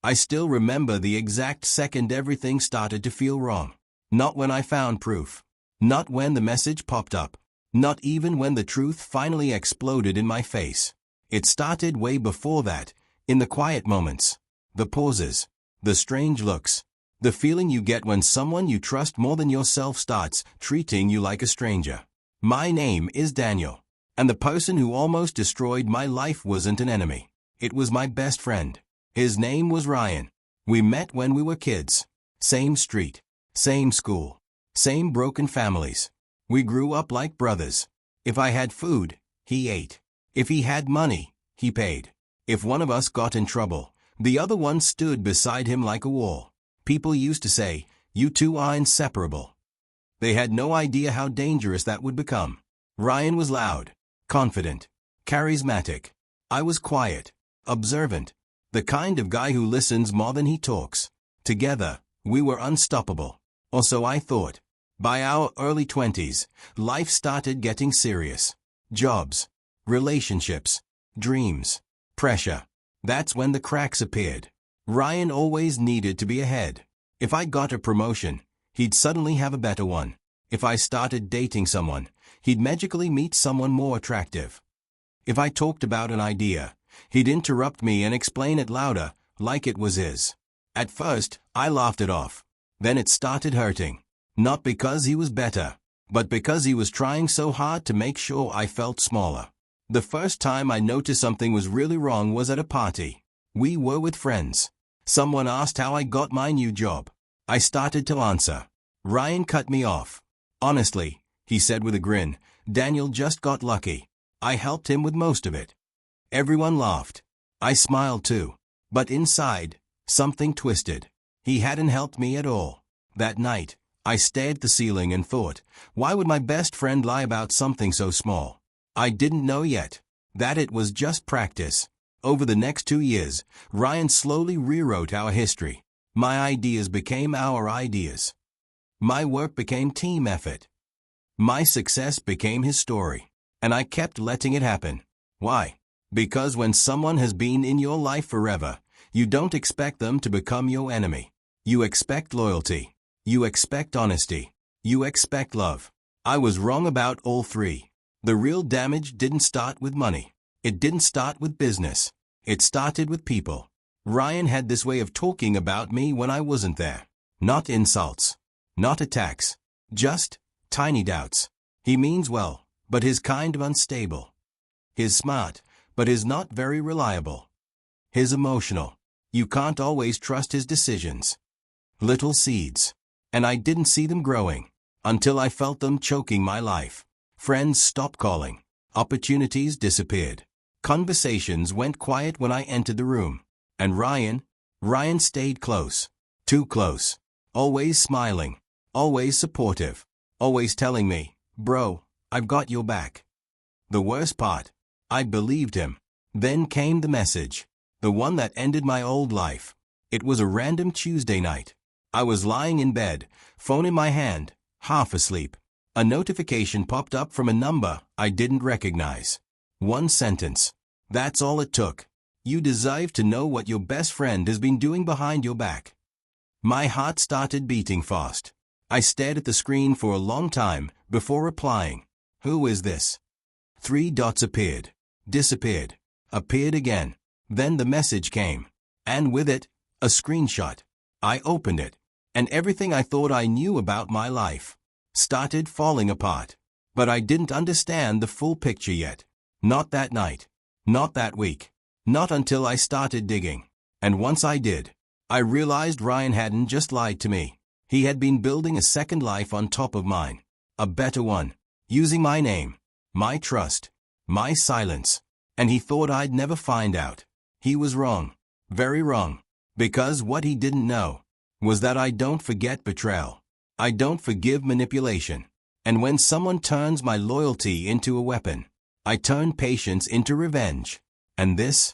I still remember the exact second everything started to feel wrong. Not when I found proof. Not when the message popped up. Not even when the truth finally exploded in my face. It started way before that, in the quiet moments. The pauses. The strange looks. The feeling you get when someone you trust more than yourself starts treating you like a stranger. My name is Daniel. And the person who almost destroyed my life wasn't an enemy. It was my best friend. His name was Ryan. We met when we were kids. Same street. Same school. Same broken families. We grew up like brothers. If I had food, he ate. If he had money, he paid. If one of us got in trouble, the other one stood beside him like a wall. People used to say, "You two are inseparable." They had no idea how dangerous that would become. Ryan was loud, confident, charismatic. I was quiet, observant, the kind of guy who listens more than he talks. Together, we were unstoppable. Or so I thought. By our early 20s, life started getting serious. Jobs, relationships, dreams, pressure. That's when the cracks appeared. Ryan always needed to be ahead. If I got a promotion, he'd suddenly have a better one. If I started dating someone, he'd magically meet someone more attractive. If I talked about an idea, he'd interrupt me and explain it louder, like it was his. At first, I laughed it off. Then it started hurting. Not because he was better, but because he was trying so hard to make sure I felt smaller. The first time I noticed something was really wrong was at a party. We were with friends. Someone asked how I got my new job. I started to answer. Ryan cut me off. "Honestly," he said with a grin, "Daniel just got lucky. I helped him with most of it." Everyone laughed. I smiled too. But inside, something twisted. He hadn't helped me at all. That night, I stared at the ceiling and thought, why would my best friend lie about something so small? I didn't know yet that it was just practice. Over the next 2 years, Ryan slowly rewrote our history. My ideas became our ideas. My work became team effort. My success became his story. And I kept letting it happen. Why? Because when someone has been in your life forever, you don't expect them to become your enemy. You expect loyalty. You expect honesty. You expect love. I was wrong about all three. The real damage didn't start with money. It didn't start with business. It started with people. Ryan had this way of talking about me when I wasn't there. Not insults. Not attacks. Just tiny doubts. He means well, but he's kind of unstable. He's smart, but he's not very reliable. He's emotional. You can't always trust his decisions. Little seeds. And I didn't see them growing until I felt them choking my life. Friends stopped calling. Opportunities disappeared. Conversations went quiet when I entered the room. And Ryan stayed close. Too close. Always smiling. Always supportive. Always telling me, "Bro, I've got your back." The worst part, I believed him. Then came the message. The one that ended my old life. It was a random Tuesday night. I was lying in bed, phone in my hand, half asleep. A notification popped up from a number I didn't recognize. One sentence. That's all it took. "You deserve to know what your best friend has been doing behind your back." My heart started beating fast. I stared at the screen for a long time before replying. "Who is this?" 3 dots appeared, disappeared, appeared again. Then the message came. And with it, a screenshot. I opened it. And everything I thought I knew about my life started falling apart. But I didn't understand the full picture yet. Not that night. Not that week. Not until I started digging. And once I did, I realized Ryan hadn't just lied to me. He had been building a second life on top of mine. A better one. Using my name, my trust, my silence. And he thought I'd never find out. He was wrong. Very wrong. Because what he didn't know was that I don't forget betrayal. I don't forgive manipulation. And when someone turns my loyalty into a weapon, I turn patience into revenge. And this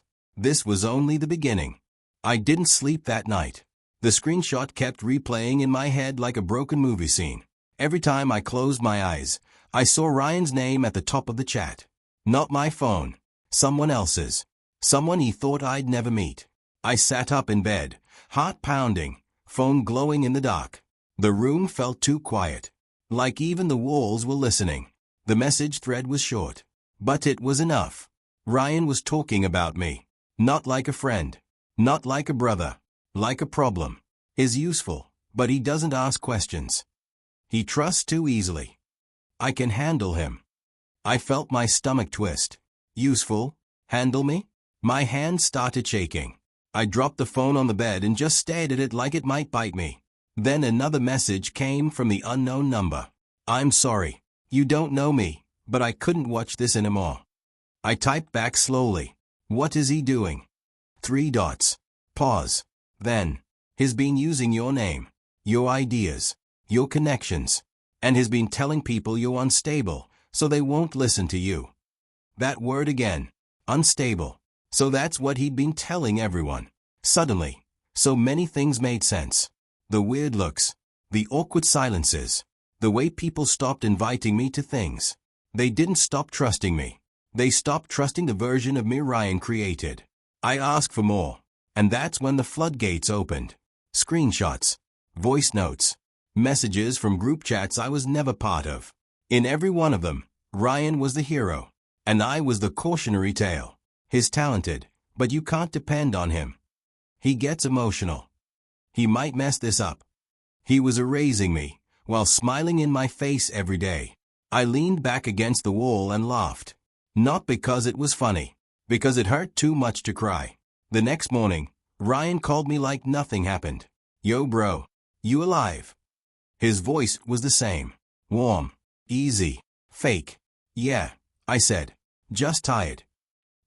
was only the beginning. I didn't sleep that night. The screenshot kept replaying in my head like a broken movie scene. Every time I closed my eyes, I saw Ryan's name at the top of the chat. Not my phone. Someone else's. Someone he thought I'd never meet. I sat up in bed, heart pounding, phone glowing in the dark. The room felt too quiet. Like even the walls were listening. The message thread was short. But it was enough. Ryan was talking about me. Not like a friend. Not like a brother. Like a problem. Is useful, but he doesn't ask questions. He trusts too easily. I can handle him. I felt my stomach twist. Useful? Handle me? My hand started shaking. I dropped the phone on the bed and just stared at it like it might bite me. Then another message came from the unknown number. I'm sorry. You don't know me, but I couldn't watch this anymore. I typed back slowly. What is he doing? 3 dots. Pause. Then. He's been using your name, your ideas, your connections, and he's been telling people you're unstable, so they won't listen to you. That word again. Unstable. So that's what he'd been telling everyone. Suddenly, so many things made sense. The weird looks, the awkward silences, the way people stopped inviting me to things. They didn't stop trusting me. They stopped trusting the version of me Ryan created. I asked for more, and that's when the floodgates opened. Screenshots, voice notes, messages from group chats I was never part of. In every one of them, Ryan was the hero, and I was the cautionary tale. He's talented, but you can't depend on him. He gets emotional. He might mess this up. He was erasing me, while smiling in my face every day. I leaned back against the wall and laughed. Not because it was funny, because it hurt too much to cry. The next morning, Ryan called me like nothing happened. Yo bro, you alive? His voice was the same. Warm, easy, fake. Yeah, I said. Just tired.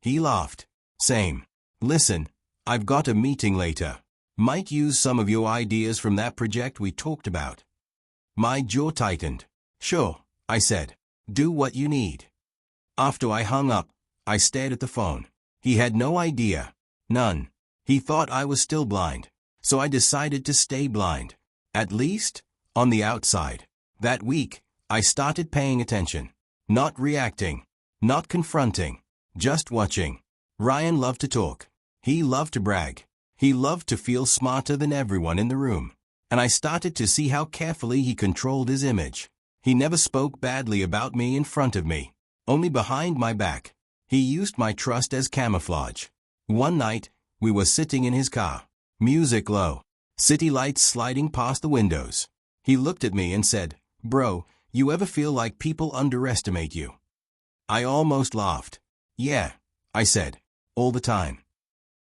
He laughed. Same. Listen, I've got a meeting later. Might use some of your ideas from that project we talked about. My jaw tightened. Sure, I said. Do what you need. After I hung up, I stared at the phone. He had no idea. None. He thought I was still blind. So I decided to stay blind. At least, on the outside. That week, I started paying attention. Not reacting. Not confronting. Just watching. Ryan loved to talk. He loved to brag. He loved to feel smarter than everyone in the room. And I started to see how carefully he controlled his image. He never spoke badly about me in front of me. Only behind my back. He used my trust as camouflage. One night, we were sitting in his car. Music low. City lights sliding past the windows. He looked at me and said, Bro, you ever feel like people underestimate you? I almost laughed. Yeah, I said. All the time.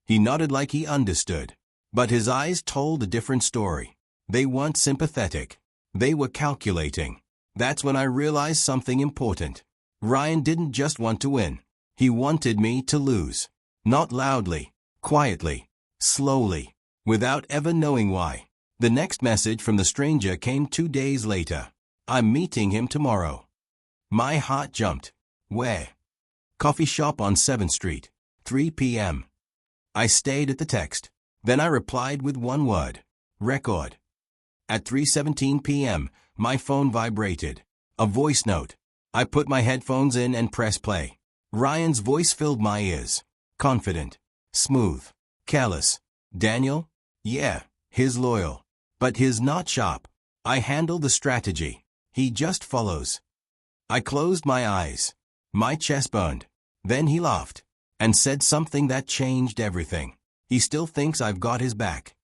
He nodded like he understood. But his eyes told a different story. They weren't sympathetic. They were calculating. That's when I realized something important. Ryan didn't just want to win. He wanted me to lose. Not loudly, quietly, slowly, without ever knowing why. The next message from the stranger came 2 days later. I'm meeting him tomorrow. My heart jumped. Where? Coffee shop on 7th Street, 3 p.m. I stayed at the text. Then I replied with one word. Record. At 3:17 p.m., my phone vibrated. A voice note. I put my headphones in and pressed play. Ryan's voice filled my ears. Confident. Smooth. Careless. Daniel? Yeah, he's loyal. But he's not sharp. I handle the strategy. He just follows. I closed my eyes. My chest burned. Then he laughed. And said something that changed everything. He still thinks I've got his back.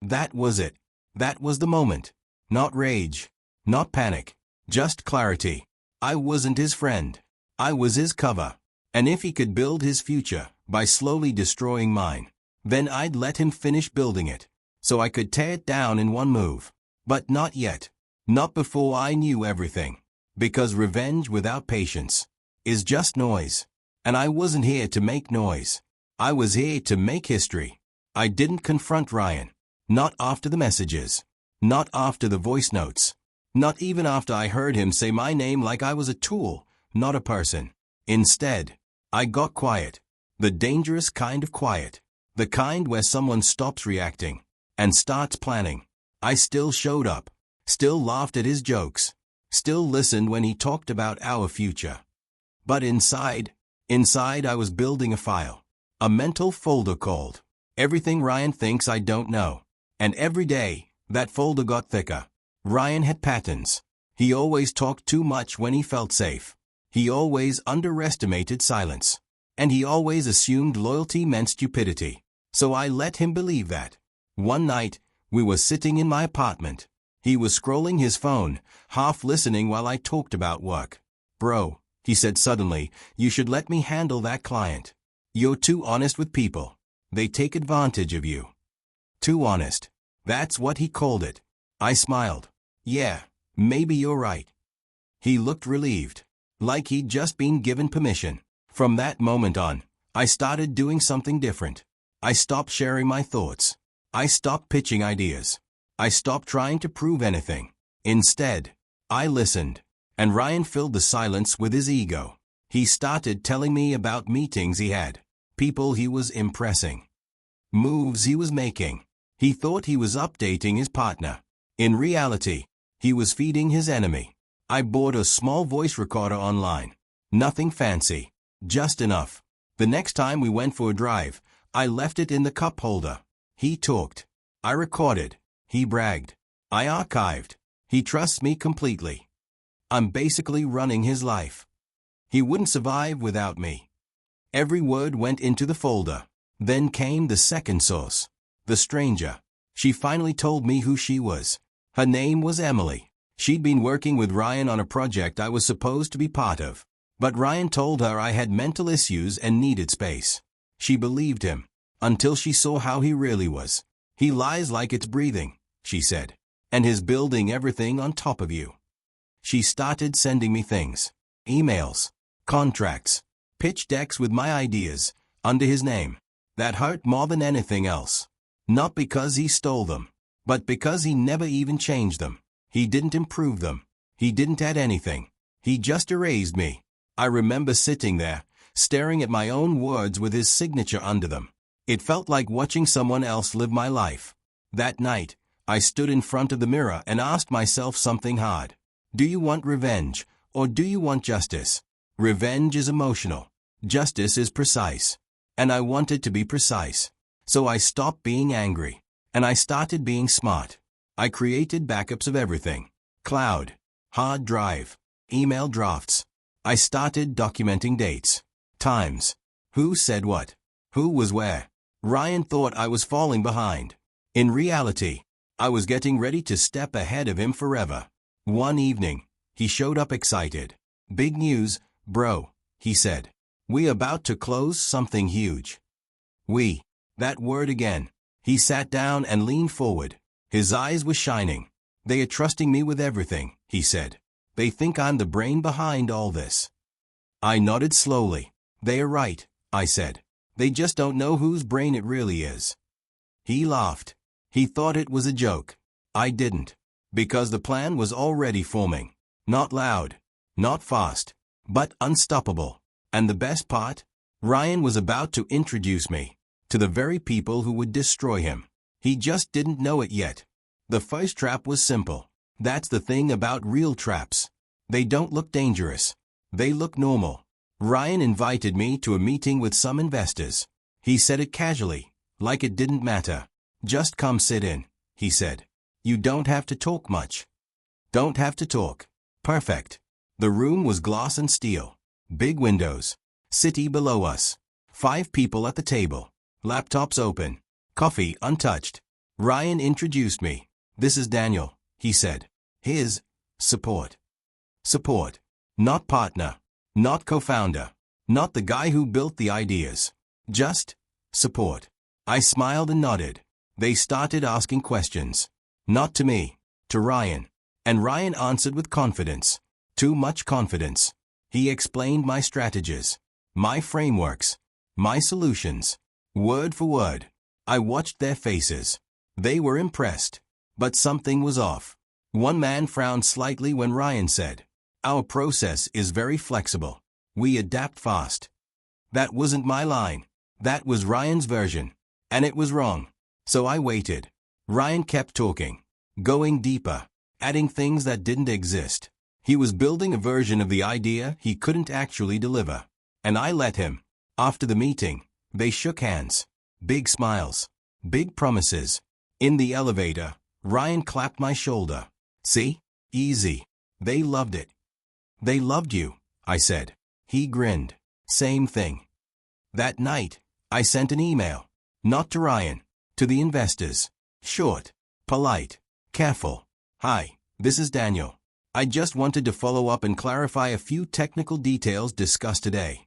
That was it. That was the moment. Not rage. Not panic. Just clarity. I wasn't his friend. I was his cover. And if he could build his future by slowly destroying mine, then I'd let him finish building it, so I could tear it down in one move. But not yet. Not before I knew everything. Because revenge without patience is just noise. And I wasn't here to make noise. I was here to make history. I didn't confront Ryan. Not after the messages. Not after the voice notes. Not even after I heard him say my name like I was a tool, not a person. Instead, I got quiet. The dangerous kind of quiet. The kind where someone stops reacting and starts planning. I still showed up. Still laughed at his jokes. Still listened when he talked about our future. But inside I was building a file. A mental folder called Everything Ryan thinks I don't know. And every day, that folder got thicker. Ryan had patterns. He always talked too much when he felt safe. He always underestimated silence. And he always assumed loyalty meant stupidity. So I let him believe that. One night, we were sitting in my apartment. He was scrolling his phone, half listening while I talked about work. "Bro," he said suddenly, "you should let me handle that client. You're too honest with people. They take advantage of you." Too honest. That's what he called it. I smiled. "Yeah, maybe you're right." He looked relieved, like he'd just been given permission. From that moment on, I started doing something different. I stopped sharing my thoughts. I stopped pitching ideas. I stopped trying to prove anything. Instead, I listened. And Ryan filled the silence with his ego. He started telling me about meetings he had, people he was impressing, moves he was making. He thought he was updating his partner. In reality, he was feeding his enemy. I bought a small voice recorder online. Nothing fancy, just enough. The next time we went for a drive, I left it in the cup holder. He talked. I recorded. He bragged. I archived. He trusts me completely. I'm basically running his life. He wouldn't survive without me. Every word went into the folder. Then came the second source. The stranger. She finally told me who she was. Her name was Emily. She'd been working with Ryan on a project I was supposed to be part of. But Ryan told her I had mental issues and needed space. She believed him, until she saw how he really was. "He lies like it's breathing," she said. "And he's building everything on top of you." She started sending me things. Emails, contracts, pitch decks with my ideas, under his name. That hurt more than anything else. Not because he stole them, but because he never even changed them. He didn't improve them. He didn't add anything. He just erased me. I remember sitting there, staring at my own words with his signature under them. It felt like watching someone else live my life. That night, I stood in front of the mirror and asked myself something hard. Do you want revenge, or do you want justice? Revenge is emotional. Justice is precise. And I wanted to be precise. So I stopped being angry. And I started being smart. I created backups of everything. Cloud, hard drive, email drafts. I started documenting dates, times, who said what, who was where. Ryan thought I was falling behind. In reality, I was getting ready to step ahead of him forever. One evening, he showed up excited. "Big news, bro," he said. "We about to close something huge." We. That word again. He sat down and leaned forward. His eyes were shining. "They are trusting me with everything," he said. "They think I'm the brain behind all this." I nodded slowly. "They are right," I said. "They just don't know whose brain it really is." He laughed. He thought it was a joke. I didn't. Because the plan was already forming. Not loud, not fast, but unstoppable. And the best part? Ryan was about to introduce me to the very people who would destroy him. He just didn't know it yet. The first trap was simple. That's the thing about real traps. They don't look dangerous. They look normal. Ryan invited me to a meeting with some investors. He said it casually, like it didn't matter. "Just come sit in," he said. "You don't have to talk much." Don't have to talk. Perfect. The room was glass and steel. Big windows. City below us. 5 people at the table. Laptops open. Coffee untouched. Ryan introduced me. "This is Daniel," he said. "His support." Support. Not partner. Not co-founder. Not the guy who built the ideas. Just support. I smiled and nodded. They started asking questions. Not to me. To Ryan. And Ryan answered with confidence. Too much confidence. He explained my strategies. My frameworks. My solutions. Word for word. I watched their faces. They were impressed. But something was off. One man frowned slightly when Ryan said, "Our process is very flexible. We adapt fast." That wasn't my line. That was Ryan's version. And it was wrong. So I waited. Ryan kept talking. Going deeper. Adding things that didn't exist. He was building a version of the idea he couldn't actually deliver. And I let him. After the meeting, they shook hands. Big smiles. Big promises. In the elevator, Ryan clapped my shoulder. See? Easy. They loved it. They loved you, I said. He grinned. Same thing. That night, I sent an email. Not to Ryan. To the investors. Short. Polite. Careful. Hi, this is Daniel. I just wanted to follow up and clarify a few technical details discussed today.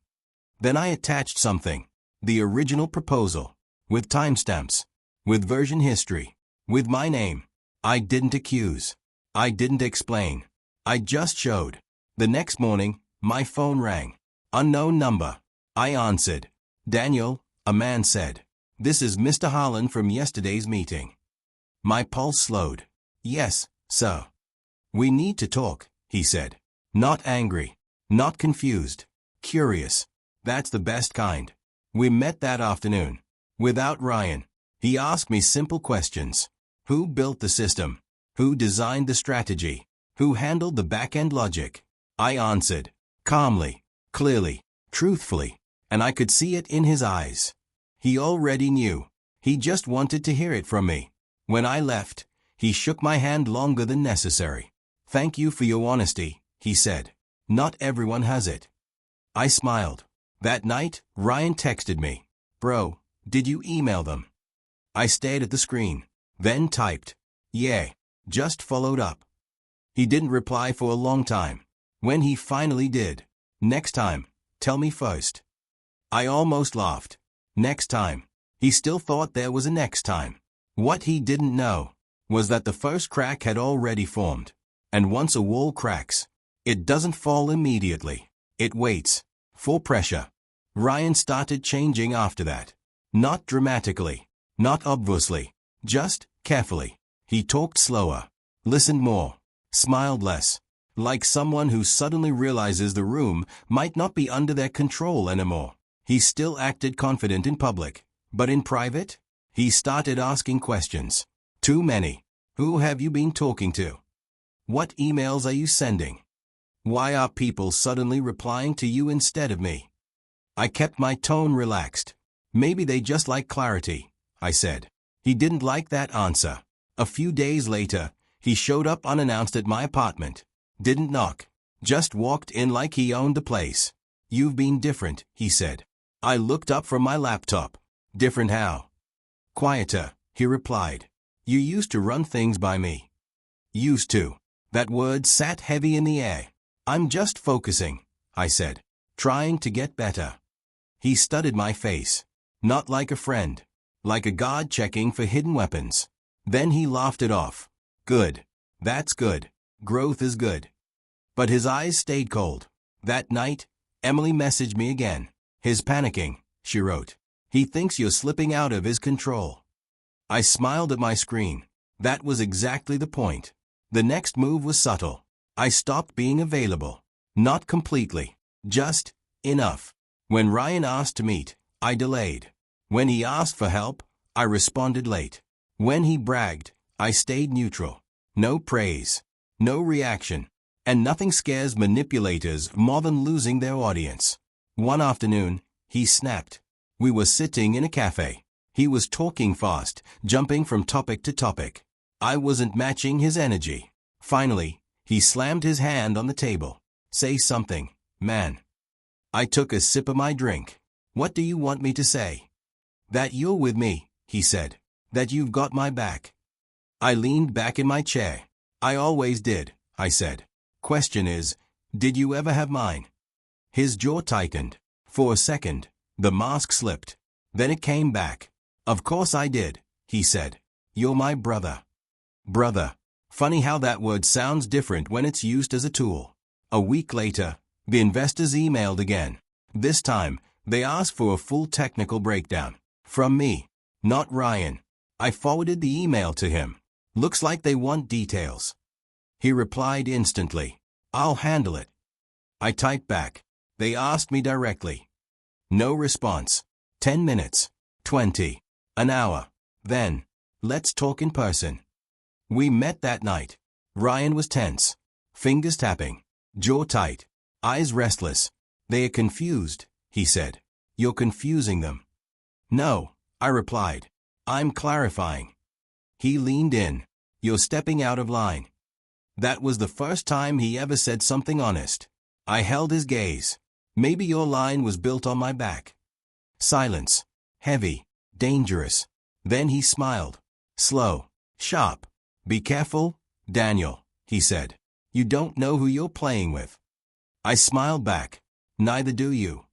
Then I attached something. The original proposal. With timestamps. With version history. With my name. I didn't accuse. I didn't explain. I just showed. The next morning, my phone rang. Unknown number. I answered. Daniel, a man said. This is Mr. Harlan from yesterday's meeting. My pulse slowed. Yes, sir. We need to talk, he said. Not angry. Not confused. Curious. That's the best kind. We met that afternoon. Without Ryan. He asked me simple questions. Who built the system? Who designed the strategy? Who handled the back-end logic? I answered. Calmly. Clearly. Truthfully. And I could see it in his eyes. He already knew. He just wanted to hear it from me. When I left, he shook my hand longer than necessary. Thank you for your honesty, he said. Not everyone has it. I smiled. That night, Ryan texted me. Bro, did you email them? I stared at the screen, then typed. Yeah, just followed up. He didn't reply for a long time. When he finally did. Next time, tell me first. I almost laughed. Next time. He still thought there was a next time. What he didn't know was that the first crack had already formed. And once a wall cracks, it doesn't fall immediately. It waits. For pressure. Ryan started changing after that. Not dramatically. Not obviously. Just carefully. He talked slower. Listened more. Smiled less. Like someone who suddenly realizes the room might not be under their control anymore. He still acted confident in public. But in private? He started asking questions. Too many. Who have you been talking to? What emails are you sending? Why are people suddenly replying to you instead of me? I kept my tone relaxed. Maybe they just like clarity, I said. He didn't like that answer. A few days later, he showed up unannounced at my apartment. Didn't knock. Just walked in like he owned the place. You've been different, he said. I looked up from my laptop. Different how? Quieter, he replied. You used to run things by me. Used to. That word sat heavy in the air. I'm just focusing, I said. Trying to get better. He studied my face. Not like a friend. Like a guard checking for hidden weapons. Then he laughed it off. Good. That's good. Growth is good. But his eyes stayed cold. That night, Emily messaged me again. He's panicking, she wrote. He thinks you're slipping out of his control. I smiled at my screen. That was exactly the point. The next move was subtle. I stopped being available. Not completely. Just enough. When Ryan asked to meet, I delayed. When he asked for help, I responded late. When he bragged, I stayed neutral. No praise. No reaction. And nothing scares manipulators more than losing their audience. One afternoon, he snapped. We were sitting in a cafe. He was talking fast, jumping from topic to topic. I wasn't matching his energy. Finally, he slammed his hand on the table. Say something, man. I took a sip of my drink. What do you want me to say? That you're with me, he said. That you've got my back. I leaned back in my chair. I always did, I said. Question is, did you ever have mine? His jaw tightened. For a second, the mask slipped. Then it came back. Of course I did, he said. You're my brother. Brother. Funny how that word sounds different when it's used as a tool. A week later, the investors emailed again. This time, they asked for a full technical breakdown. From me. Not Ryan. I forwarded the email to him. Looks like they want details. He replied instantly. I'll handle it. I typed back. They asked me directly. No response. 10 minutes. 20. An hour. Then, let's talk in person. We met that night. Ryan was tense. Fingers tapping. Jaw tight. Eyes restless. They are confused, he said. You're confusing them. No, I replied. I'm clarifying. He leaned in. You're stepping out of line. That was the first time he ever said something honest. I held his gaze. Maybe your line was built on my back. Silence. Heavy. Dangerous. Then he smiled. Slow. Sharp. Be careful, Daniel, he said. You don't know who you're playing with. I smiled back. Neither do you.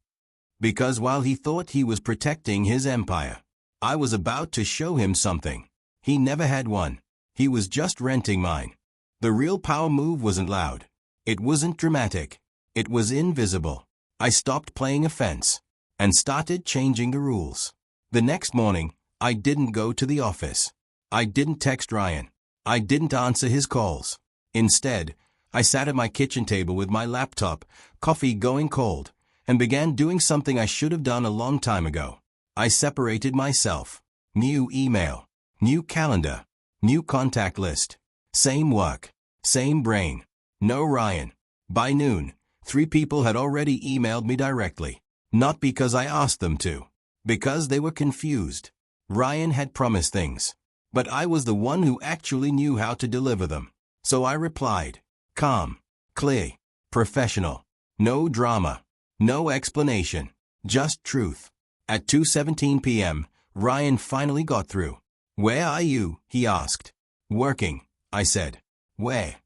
Because while he thought he was protecting his empire, I was about to show him something. He never had one. He was just renting mine. The real power move wasn't loud. It wasn't dramatic. It was invisible. I stopped playing offense and started changing the rules. The next morning, I didn't go to the office. I didn't text Ryan. I didn't answer his calls. Instead, I sat at my kitchen table with my laptop, coffee going cold, and began doing something I should have done a long time ago. I separated myself. New email. New calendar. New contact list. Same work. Same brain. No Ryan. By noon, 3 people had already emailed me directly. Not because I asked them to. Because they were confused. Ryan had promised things. But I was the one who actually knew how to deliver them. So I replied. Calm. Clear. Professional. No drama. No explanation. Just truth. At 2:17 p.m., Ryan finally got through. Where are you? He asked. Working, I said. Where?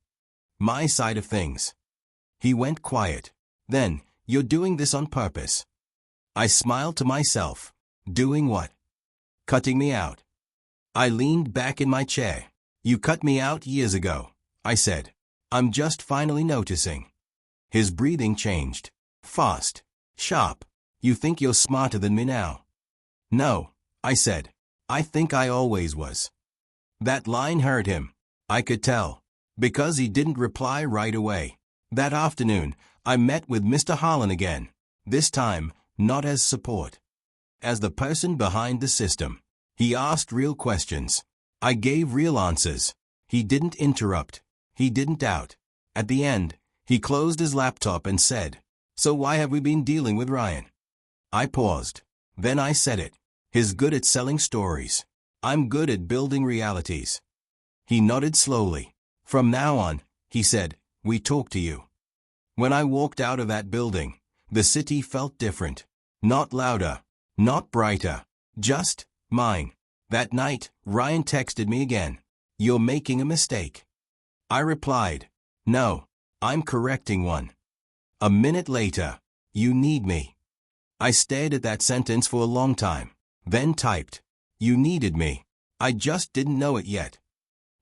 My side of things. He went quiet. Then, you're doing this on purpose. I smiled to myself. Doing what? Cutting me out. I leaned back in my chair. You cut me out years ago, I said. I'm just finally noticing. His breathing changed. Fast. Sharp. You think you're smarter than me now? No, I said. I think I always was. That line hurt him. I could tell. Because he didn't reply right away. That afternoon, I met with Mr. Harlan again. This time, not as support. As the person behind the system. He asked real questions. I gave real answers. He didn't interrupt. He didn't doubt. At the end, he closed his laptop and said, So why have we been dealing with Ryan? I paused. Then I said it. He's good at selling stories. I'm good at building realities. He nodded slowly. From now on, he said, we talk to you. When I walked out of that building, the city felt different. Not louder. Not brighter. Just mine. That night, Ryan texted me again. You're making a mistake. I replied, No, I'm correcting one. A minute later, you need me. I stared at that sentence for a long time, then typed, You needed me. I just didn't know it yet.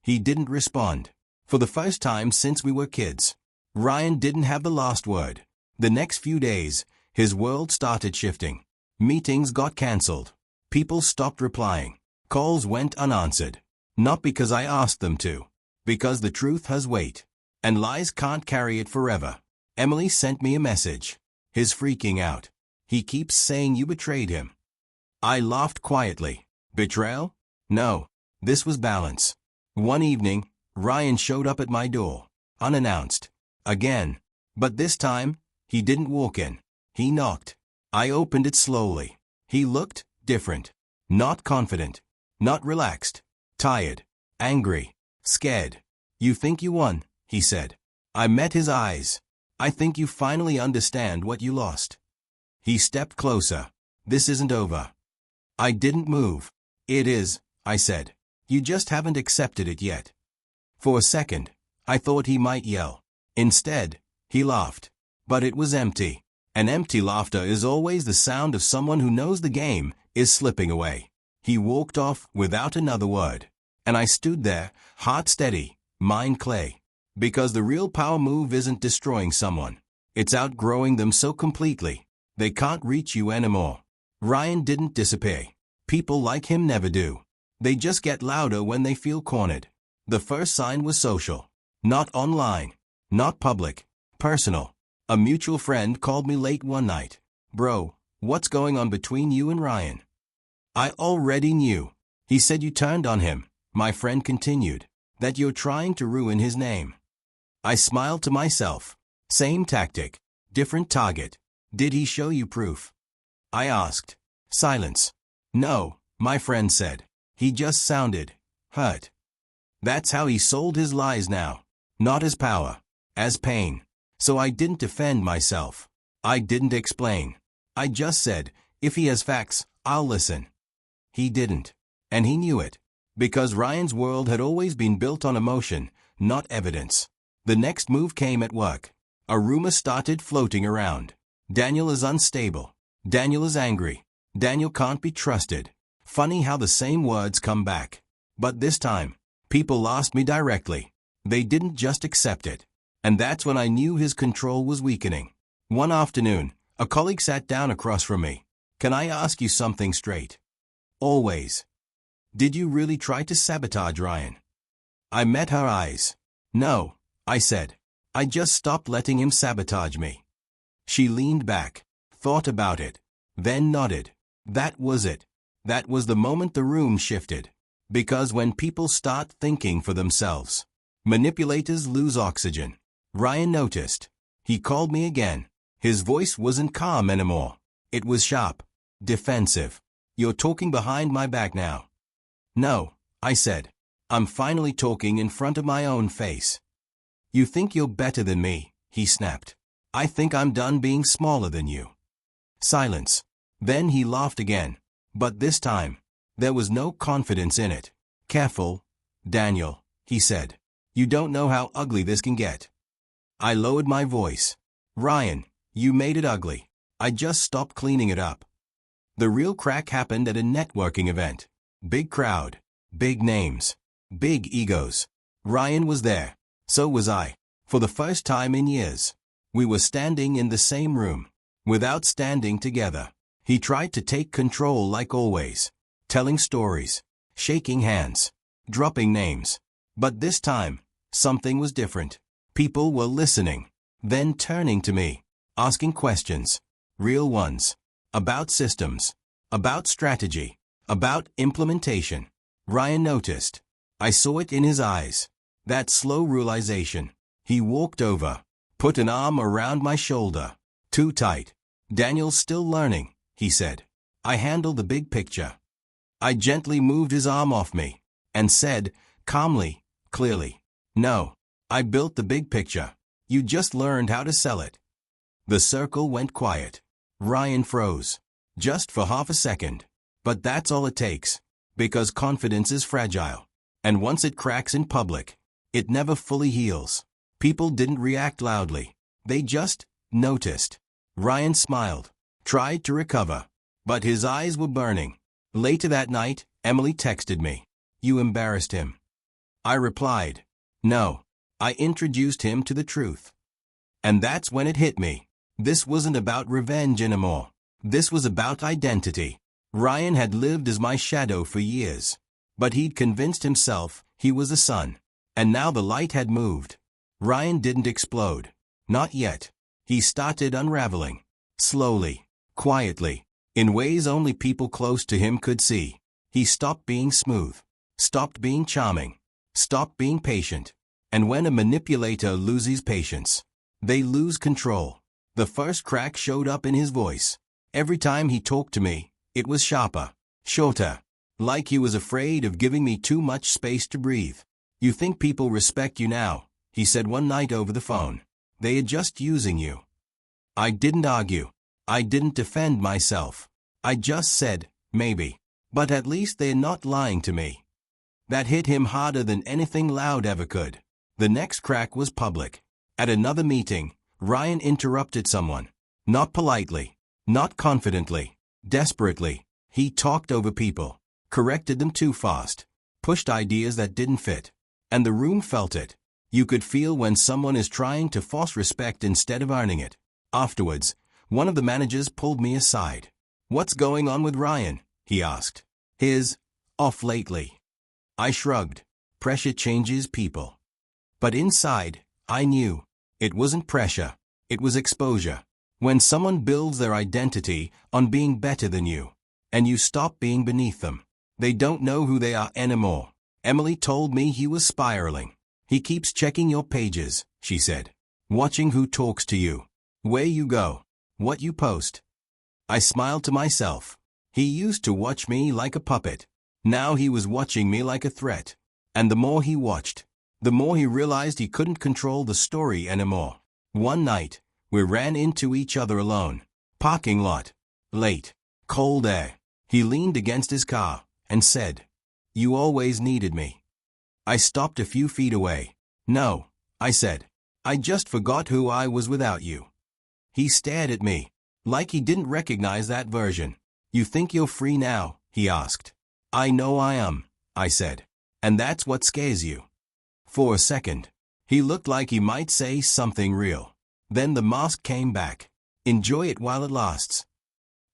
He didn't respond. For the first time since we were kids, Ryan didn't have the last word. The next few days, his world started shifting. Meetings got cancelled. People stopped replying. Calls went unanswered. Not because I asked them to. Because the truth has weight. And lies can't carry it forever. Emily sent me a message. He's freaking out. He keeps saying you betrayed him. I laughed quietly. Betrayal? No. This was balance. One evening, Ryan showed up at my door. Unannounced. Again. But this time, he didn't walk in. He knocked. I opened it slowly. He looked different. Not confident. Not relaxed. Tired. Angry. Scared. You think you won, he said. I met his eyes. I think you finally understand what you lost. He stepped closer. This isn't over. I didn't move. It is, I said. You just haven't accepted it yet. For a second, I thought he might yell. Instead, he laughed. But it was empty. And empty laughter is always the sound of someone who knows the game is slipping away. He walked off without another word. And I stood there, heart steady, mind clay. Because the real power move isn't destroying someone. It's outgrowing them so completely, they can't reach you anymore. Ryan didn't disappear. People like him never do. They just get louder when they feel cornered. The first sign was social. Not online. Not public. Personal. A mutual friend called me late one night. Bro, what's going on between you and Ryan? I already knew. He said you turned on him, my friend continued. That you're trying to ruin his name. I smiled to myself. Same tactic. Different target. Did he show you proof? I asked. Silence. No, my friend said. He just sounded hurt. That's how he sold his lies now. Not as power, as pain. So I didn't defend myself. I didn't explain. I just said, if he has facts, I'll listen. He didn't. And he knew it. Because Ryan's world had always been built on emotion, not evidence. The next move came at work. A rumor started floating around. Daniel is unstable. Daniel is angry. Daniel can't be trusted. Funny how the same words come back. But this time, people asked me directly. They didn't just accept it. And that's when I knew his control was weakening. One afternoon, a colleague sat down across from me. Can I ask you something straight? Always. Did you really try to sabotage Ryan? I met her eyes. No, I said. I just stopped letting him sabotage me. She leaned back, thought about it, then nodded. That was it. That was the moment the room shifted. Because when people start thinking for themselves, manipulators lose oxygen. Ryan noticed. He called me again. His voice wasn't calm anymore. It was sharp, defensive. You're talking behind my back now. No, I said. I'm finally talking in front of my own face. You think you're better than me, he snapped. I think I'm done being smaller than you. Silence. Then he laughed again. But this time, there was no confidence in it. Careful, Daniel, he said. You don't know how ugly this can get. I lowered my voice. Ryan, you made it ugly. I just stopped cleaning it up. The real crack happened at a networking event. Big crowd, big names, big egos. Ryan was there. So was I. For the first time in years. We were standing in the same room. Without standing together. He tried to take control like always. Telling stories. Shaking hands. Dropping names. But this time, something was different. People were listening. Then turning to me. Asking questions. Real ones. About systems. About strategy. About implementation. Ryan noticed. I saw it in his eyes. That slow realization. He walked over. Put an arm around my shoulder. Too tight. Daniel's still learning, he said. I handled the big picture. I gently moved his arm off me. And said, calmly, clearly. No. I built the big picture. You just learned how to sell it. The circle went quiet. Ryan froze. Just for half a second. But that's all it takes. Because confidence is fragile. And once it cracks in public, it never fully heals. People didn't react loudly. They just noticed. Ryan smiled. Tried to recover. But his eyes were burning. Later that night, Emily texted me. You embarrassed him. I replied. No. I introduced him to the truth. And that's when it hit me. This wasn't about revenge anymore. This was about identity. Ryan had lived as my shadow for years. But he'd convinced himself he was a sun. And now the light had moved. Ryan didn't explode. Not yet. He started unraveling. Slowly. Quietly. In ways only people close to him could see. He stopped being smooth. Stopped being charming. Stopped being patient. And when a manipulator loses patience, they lose control. The first crack showed up in his voice. Every time he talked to me, it was sharper, shorter. Like he was afraid of giving me too much space to breathe. You think people respect you now, he said one night over the phone. They are just using you. I didn't argue. I didn't defend myself. I just said, maybe. But at least they're not lying to me. That hit him harder than anything loud ever could. The next crack was public. At another meeting, Ryan interrupted someone. Not politely. Not confidently. Desperately. He talked over people. Corrected them too fast. Pushed ideas that didn't fit. And the room felt it. You could feel when someone is trying to force respect instead of earning it. Afterwards, one of the managers pulled me aside. What's going on with Ryan? He asked. His off lately. I shrugged. Pressure changes people. But inside, I knew. It wasn't pressure. It was exposure. When someone builds their identity on being better than you, and you stop being beneath them, they don't know who they are anymore. Emily told me he was spiraling. He keeps checking your pages, she said. Watching who talks to you. Where you go. What you post. I smiled to myself. He used to watch me like a puppet. Now he was watching me like a threat. And the more he watched, the more he realized he couldn't control the story anymore. One night, we ran into each other alone. Parking lot. Late. Cold air. He leaned against his car and said, "You always needed me." I stopped a few feet away. "No," I said. "I just forgot who I was without you." He stared at me, like he didn't recognize that version. "You think you're free now?" he asked. "I know I am," I said. "And that's what scares you." For a second, he looked like he might say something real. Then the mask came back. "Enjoy it while it lasts."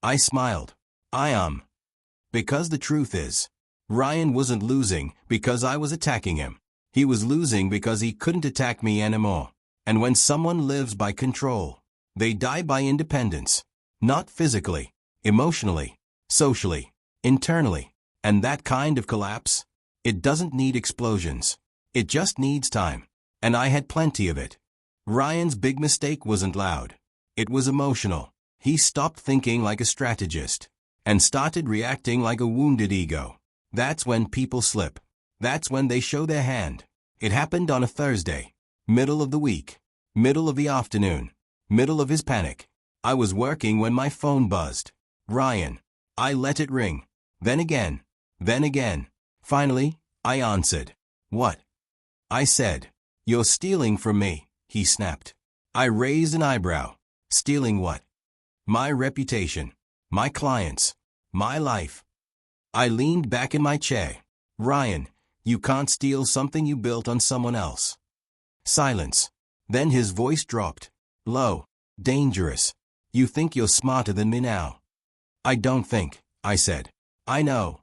I smiled. "I am." Because the truth is, Ryan wasn't losing because I was attacking him. He was losing because he couldn't attack me anymore. And when someone lives by control, they die by independence. Not physically, emotionally, socially, internally. And that kind of collapse, it doesn't need explosions. It just needs time. And I had plenty of it. Ryan's big mistake wasn't loud. It was emotional. He stopped thinking like a strategist and started reacting like a wounded ego. That's when people slip. That's when they show their hand. It happened on a Thursday, middle of the week, middle of the afternoon, middle of his panic. I was working when my phone buzzed. "Ryan." I let it ring. Then again. Then again. Finally, I answered. "What?" I said. "You're stealing from me," he snapped. I raised an eyebrow. "Stealing what?" "My reputation. My clients. My life." I leaned back in my chair. "Ryan, you can't steal something you built on someone else." Silence. Then his voice dropped. Low. "Dangerous. You think you're smarter than me now." "I don't think," I said. "I know."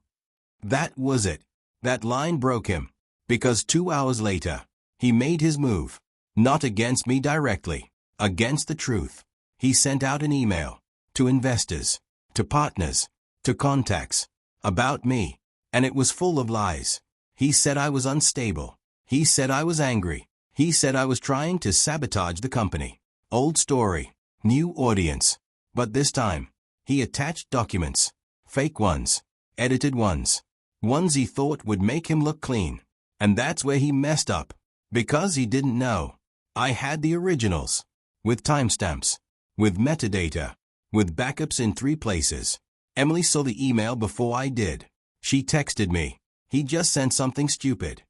That was it. That line broke him. Because 2 hours later, he made his move. Not against me directly. Against the truth. He sent out an email. To investors. To partners. To contacts. About me. And it was full of lies. He said I was unstable. He said I was angry. He said I was trying to sabotage the company. Old story. New audience. But this time, he attached documents. Fake ones. Edited ones. Ones he thought would make him look clean. And that's where he messed up. Because he didn't know. I had the originals. With timestamps. With metadata. With backups in 3 places. Emily saw the email before I did. She texted me. "He just sent something stupid."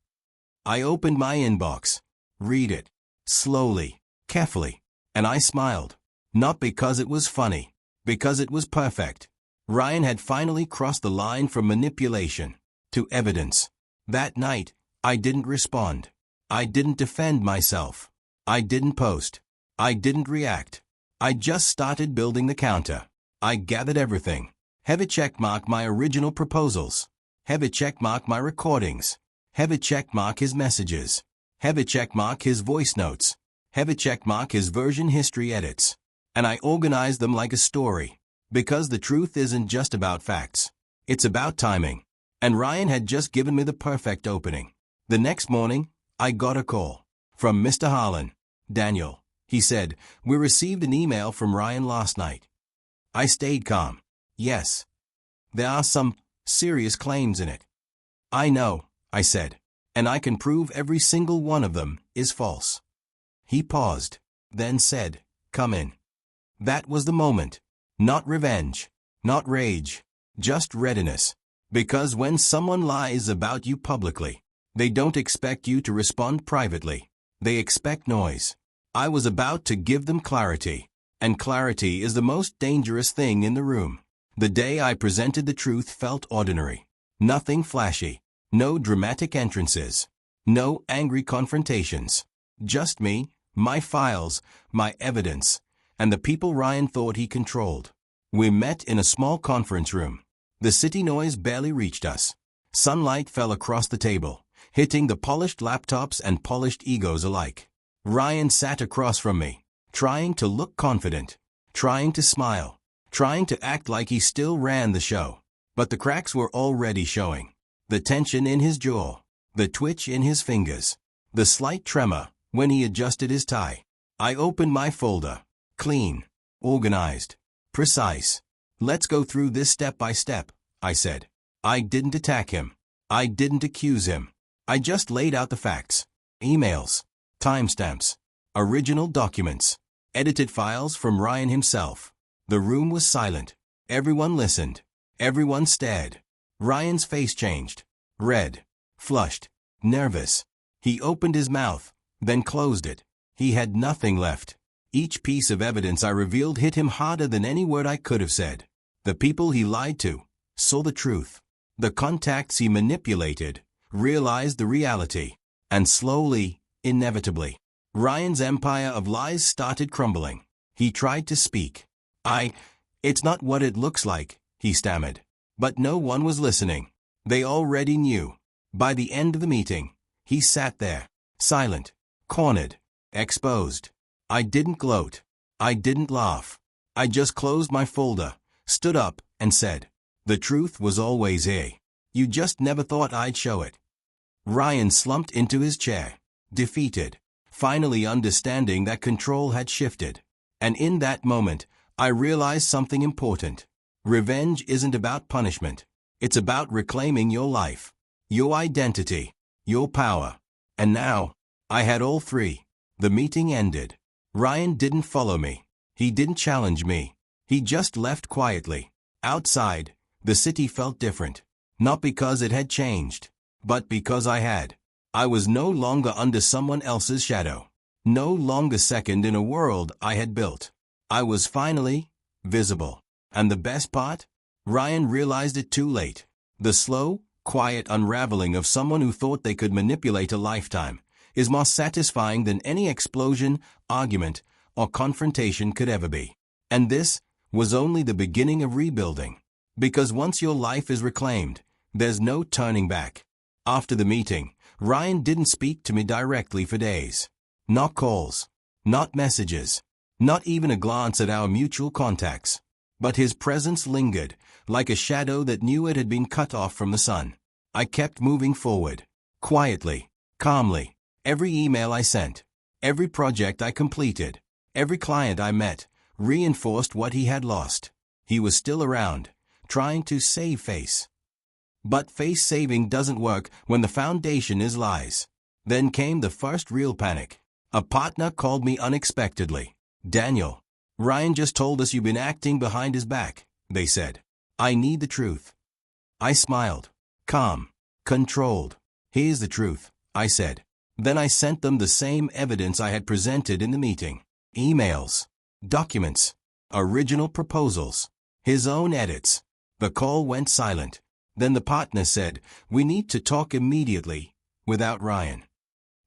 I opened my inbox. Read it. Slowly. Carefully. And I smiled. Not because it was funny. Because it was perfect. Ryan had finally crossed the line from manipulation to evidence. That night, I didn't respond. I didn't defend myself. I didn't post. I didn't react. I just started building the counter. I gathered everything. Have it checkmark my original proposals. Have it checkmark my recordings. Have it checkmark his messages. Have it checkmark his voice notes. Have it checkmark his version history edits. And I organized them like a story. Because the truth isn't just about facts. It's about timing. And Ryan had just given me the perfect opening. The next morning, I got a call. From Mr. Harlan. "Daniel," he said, "we received an email from Ryan last night." I stayed calm. "Yes. There are some serious claims in it." "I know," I said. "And I can prove every single one of them is false." He paused, then said, "Come in." That was the moment. Not revenge. Not rage. Just readiness. Because when someone lies about you publicly, they don't expect you to respond privately. They expect noise. I was about to give them clarity. And clarity is the most dangerous thing in the room. The day I presented the truth felt ordinary. Nothing flashy. No dramatic entrances. No angry confrontations. Just me, my files, my evidence, and the people Ryan thought he controlled. We met in a small conference room. The city noise barely reached us. Sunlight fell across the table, hitting the polished laptops and polished egos alike. Ryan sat across from me, trying to look confident, trying to smile, trying to act like he still ran the show. But the cracks were already showing. The tension in his jaw, the twitch in his fingers, the slight tremor when he adjusted his tie. I opened my folder. Clean, organized, precise. Let's go through this step by step, I said. I didn't attack him. I didn't accuse him. I just laid out the facts. Emails, timestamps, original documents, edited files from Ryan himself. The room was silent. Everyone listened. Everyone stared. Ryan's face changed. Red, flushed, nervous. He opened his mouth, then closed it. He had nothing left. Each piece of evidence I revealed hit him harder than any word I could have said. The people he lied to saw the truth. The contacts he manipulated realized the reality. And slowly, inevitably, Ryan's empire of lies started crumbling. He tried to speak. It's not what it looks like, he stammered. But no one was listening. They already knew. By the end of the meeting, he sat there, silent, cornered, exposed. I didn't gloat. I didn't laugh. I just closed my folder, stood up, and said, "The truth was always here. You just never thought I'd show it." Ryan slumped into his chair, defeated, finally understanding that control had shifted. And in that moment, I realized something important. Revenge isn't about punishment. It's about reclaiming your life, your identity, your power. And now, I had all three. The meeting ended. Ryan didn't follow me. He didn't challenge me. He just left quietly. Outside, the city felt different. Not because it had changed, but because I had. I was no longer under someone else's shadow. No longer second in a world I had built. I was finally visible. And the best part? Ryan realized it too late. The slow, quiet unraveling of someone who thought they could manipulate a lifetime is more satisfying than any explosion, argument, or confrontation could ever be. And this was only the beginning of rebuilding. Because once your life is reclaimed, there's no turning back. After the meeting, Ryan didn't speak to me directly for days. Not calls, not messages, not even a glance at our mutual contacts. But his presence lingered, like a shadow that knew it had been cut off from the sun. I kept moving forward, quietly, calmly. Every email I sent, every project I completed, every client I met, reinforced what he had lost. He was still around, trying to save face. But face saving doesn't work when the foundation is lies. Then came the first real panic. A partner called me unexpectedly. "Daniel, Ryan just told us you've been acting behind his back," they said. "I need the truth." I smiled, calm, controlled. "Here's the truth," I said. Then I sent them the same evidence I had presented in the meeting. Emails, documents, original proposals, his own edits. The call went silent. Then the partner said, "We need to talk immediately," without Ryan.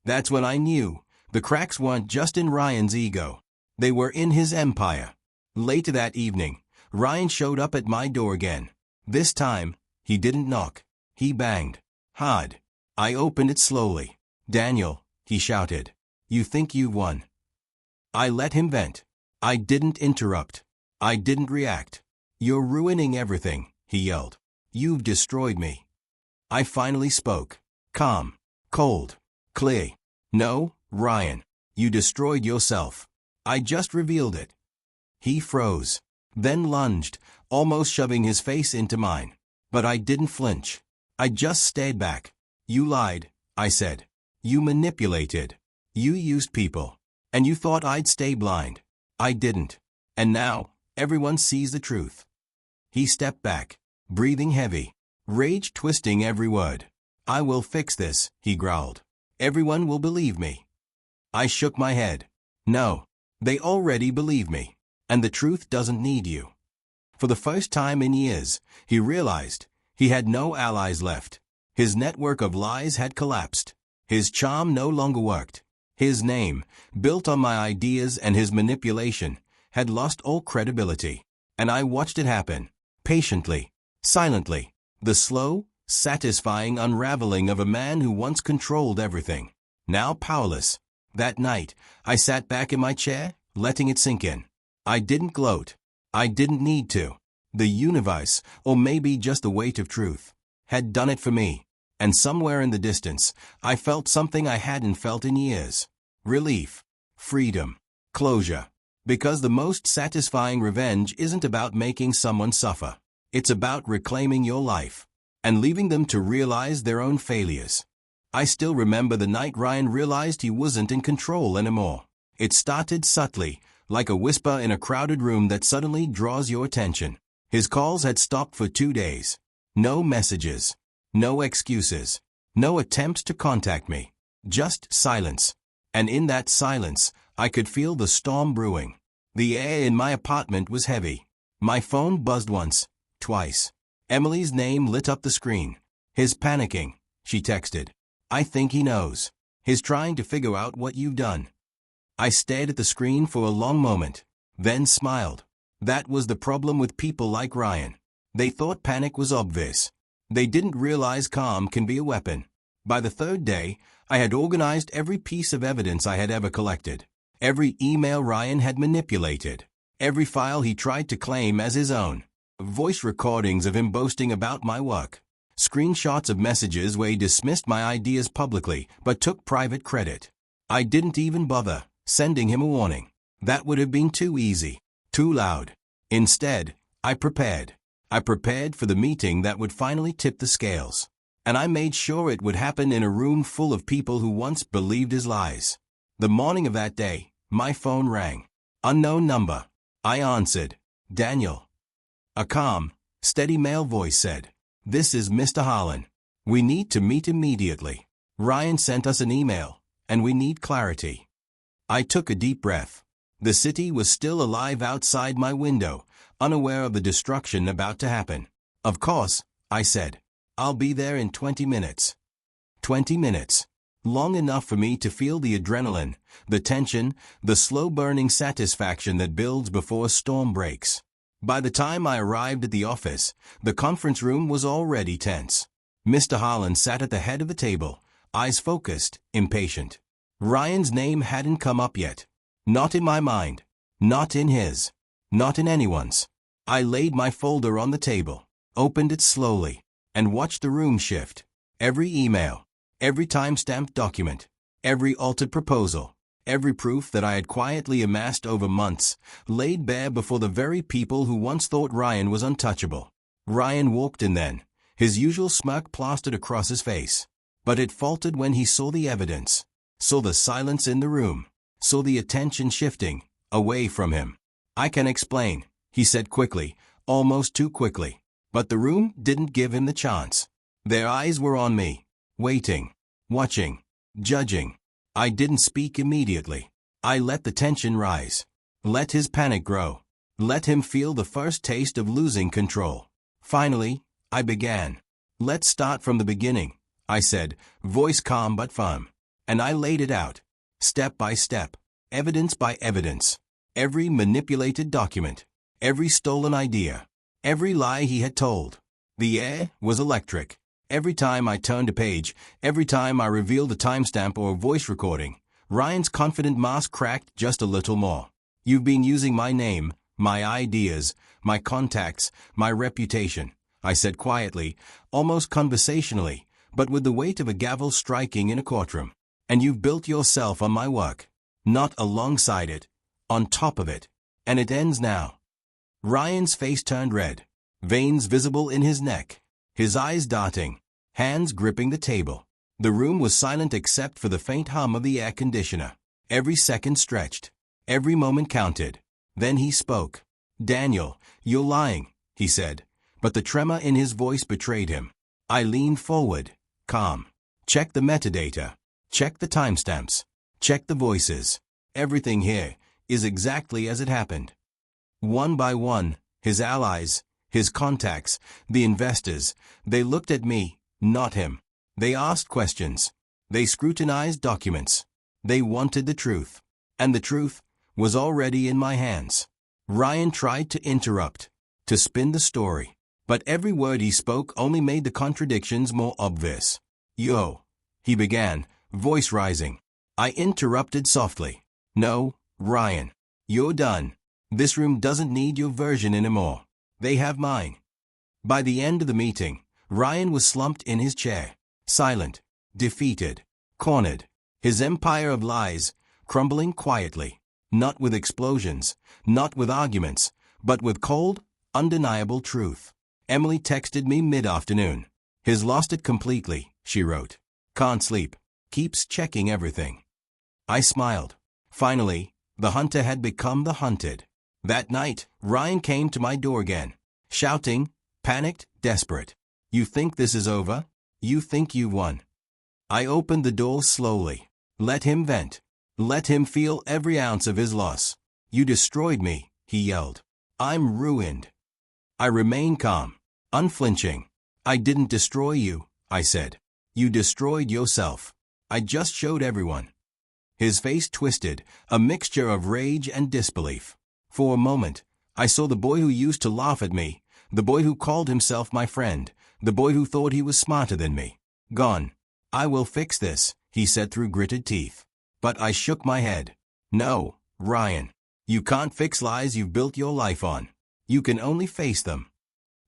That's when I knew the cracks weren't just in Ryan's ego. They were in his empire. Later that evening, Ryan showed up at my door again. This time, he didn't knock. He banged. Hard. I opened it slowly. "Daniel," he shouted, "you think you've won?" I let him vent. I didn't interrupt. I didn't react. "You're ruining everything," he yelled. "You've destroyed me." I finally spoke. Calm, cold, clear. "No, Ryan, you destroyed yourself. I just revealed it." He froze, then lunged, almost shoving his face into mine. But I didn't flinch. I just stayed back. "You lied," I said. "You manipulated. You used people. And you thought I'd stay blind. I didn't. And now, everyone sees the truth." He stepped back, breathing heavy, rage twisting every word. "I will fix this," he growled. "Everyone will believe me." I shook my head. "No. They already believe me. And the truth doesn't need you." For the first time in years, he realized he had no allies left. His network of lies had collapsed. His charm no longer worked. His name, built on my ideas and his manipulation, had lost all credibility. And I watched it happen, patiently, silently. The slow, satisfying unraveling of a man who once controlled everything, now powerless. That night, I sat back in my chair, letting it sink in. I didn't gloat. I didn't need to. The universe, or maybe just the weight of truth, had done it for me. And somewhere in the distance, I felt something I hadn't felt in years. Relief, freedom, closure. Because the most satisfying revenge isn't about making someone suffer. It's about reclaiming your life and leaving them to realize their own failures. I still remember the night Ryan realized he wasn't in control anymore. It started subtly, like a whisper in a crowded room that suddenly draws your attention. His calls had stopped for 2 days. No messages. No excuses. No attempts to contact me. Just silence. And in that silence, I could feel the storm brewing. The air in my apartment was heavy. My phone buzzed once, twice. Emily's name lit up the screen. "He's panicking," she texted. "I think he knows. He's trying to figure out what you've done." I stared at the screen for a long moment, then smiled. That was the problem with people like Ryan. They thought panic was obvious. They didn't realize calm can be a weapon. By the third day, I had organized every piece of evidence I had ever collected. Every email Ryan had manipulated. Every file he tried to claim as his own. Voice recordings of him boasting about my work. Screenshots of messages where he dismissed my ideas publicly but took private credit. I didn't even bother sending him a warning. That would have been too easy, too loud. Instead, I prepared. I prepared for the meeting that would finally tip the scales. And I made sure it would happen in a room full of people who once believed his lies. The morning of that day, my phone rang. Unknown number. I answered. "Daniel." A calm, steady male voice said, "This is Mr. Harlan. We need to meet immediately. Ryan sent us an email, and we need clarity." I took a deep breath. The city was still alive outside my window, unaware of the destruction about to happen. "Of course," I said. "I'll be there in 20 minutes. 20 minutes. Long enough for me to feel the adrenaline, the tension, the slow-burning satisfaction that builds before a storm breaks. By the time I arrived at the office, the conference room was already tense. Mr. Harlan sat at the head of the table, eyes focused, impatient. Ryan's name hadn't come up yet. Not in my mind. Not in his. Not in anyone's. I laid my folder on the table, opened it slowly, and watched the room shift. Every email, every time-stamped document, every altered proposal, every proof that I had quietly amassed over months, laid bare before the very people who once thought Ryan was untouchable. Ryan walked in then, his usual smirk plastered across his face. But it faltered when he saw the evidence, saw the silence in the room, saw the attention shifting, away from him. "I can explain," he said quickly, almost too quickly. But the room didn't give him the chance. Their eyes were on me, waiting, watching, judging. I didn't speak immediately. I let the tension rise. Let his panic grow. Let him feel the first taste of losing control. Finally, I began. "Let's start from the beginning," I said, voice calm but firm. And I laid it out, step by step, evidence by evidence. Every manipulated document, every stolen idea, every lie he had told. The air was electric. Every time I turned a page, every time I revealed a timestamp or a voice recording, Ryan's confident mask cracked just a little more. "You've been using my name, my ideas, my contacts, my reputation," I said quietly, almost conversationally, but with the weight of a gavel striking in a courtroom. "And you've built yourself on my work. Not alongside it, on top of it. And it ends now." Ryan's face turned red, veins visible in his neck, his eyes darting, hands gripping the table. The room was silent except for the faint hum of the air conditioner. Every second stretched. Every moment counted. Then he spoke. "Daniel, you're lying," he said, but the tremor in his voice betrayed him. I leaned forward, calm. "Check the metadata. Check the timestamps. Check the voices. Everything here is exactly as it happened." One by one, his allies, his contacts, the investors, they looked at me, not him. They asked questions. They scrutinized documents. They wanted the truth. And the truth was already in my hands. Ryan tried to interrupt, to spin the story. But every word he spoke only made the contradictions more obvious. "Yo," he began, voice rising. I interrupted softly. "No, Ryan. You're done. This room doesn't need your version anymore. They have mine." By the end of the meeting, Ryan was slumped in his chair, silent, defeated, cornered, his empire of lies crumbling quietly. Not with explosions, not with arguments, but with cold, undeniable truth. Emily texted me mid-afternoon. "He's lost it completely," she wrote. "Can't sleep. Keeps checking everything." I smiled. Finally, the hunter had become the hunted. That night, Ryan came to my door again, shouting, panicked, desperate. "You think this is over? You think you've won?" I opened the door slowly. Let him vent. Let him feel every ounce of his loss. "You destroyed me," he yelled. "I'm ruined." I remained calm, unflinching. "I didn't destroy you," I said. "You destroyed yourself. I just showed everyone." His face twisted, a mixture of rage and disbelief. For a moment, I saw the boy who used to laugh at me, the boy who called himself my friend, the boy who thought he was smarter than me. Gone. "I will fix this," he said through gritted teeth. But I shook my head. "No, Ryan. You can't fix lies you've built your life on. You can only face them."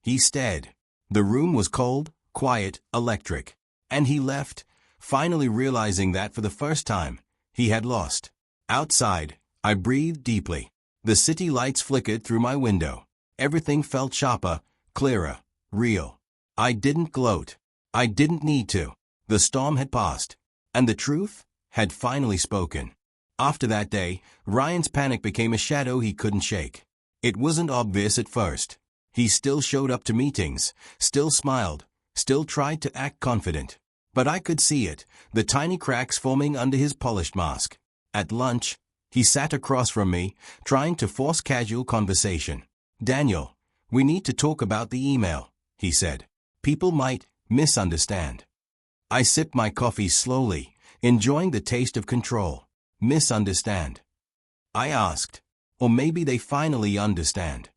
He stared. The room was cold, quiet, electric. And he left, finally realizing that for the first time, he had lost. Outside, I breathed deeply. The city lights flickered through my window. Everything felt sharper, clearer, real. I didn't gloat. I didn't need to. The storm had passed. And the truth had finally spoken. After that day, Ryan's panic became a shadow he couldn't shake. It wasn't obvious at first. He still showed up to meetings, still smiled, still tried to act confident. But I could see it, the tiny cracks forming under his polished mask. At lunch, he sat across from me, trying to force casual conversation. "Daniel, we need to talk about the email," he said. "People might misunderstand." I sipped my coffee slowly, enjoying the taste of control. "Misunderstand?" I asked. "Or maybe they finally understand."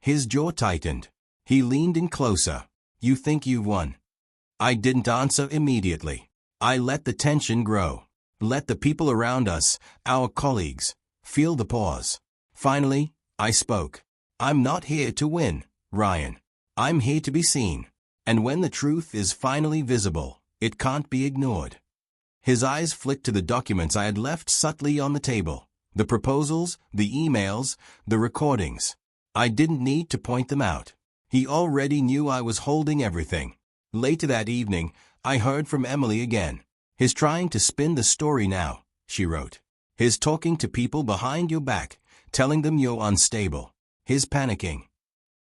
His jaw tightened. He leaned in closer. "You think you've won?" I didn't answer immediately. I let the tension grow. Let the people around us, our colleagues, feel the pause. Finally, I spoke. "I'm not here to win, Ryan. I'm here to be seen. And when the truth is finally visible, it can't be ignored." His eyes flicked to the documents I had left subtly on the table. The proposals, the emails, the recordings. I didn't need to point them out. He already knew I was holding everything. Later that evening, I heard from Emily again. "He's trying to spin the story now," she wrote. "He's talking to people behind your back, telling them you're unstable. He's panicking."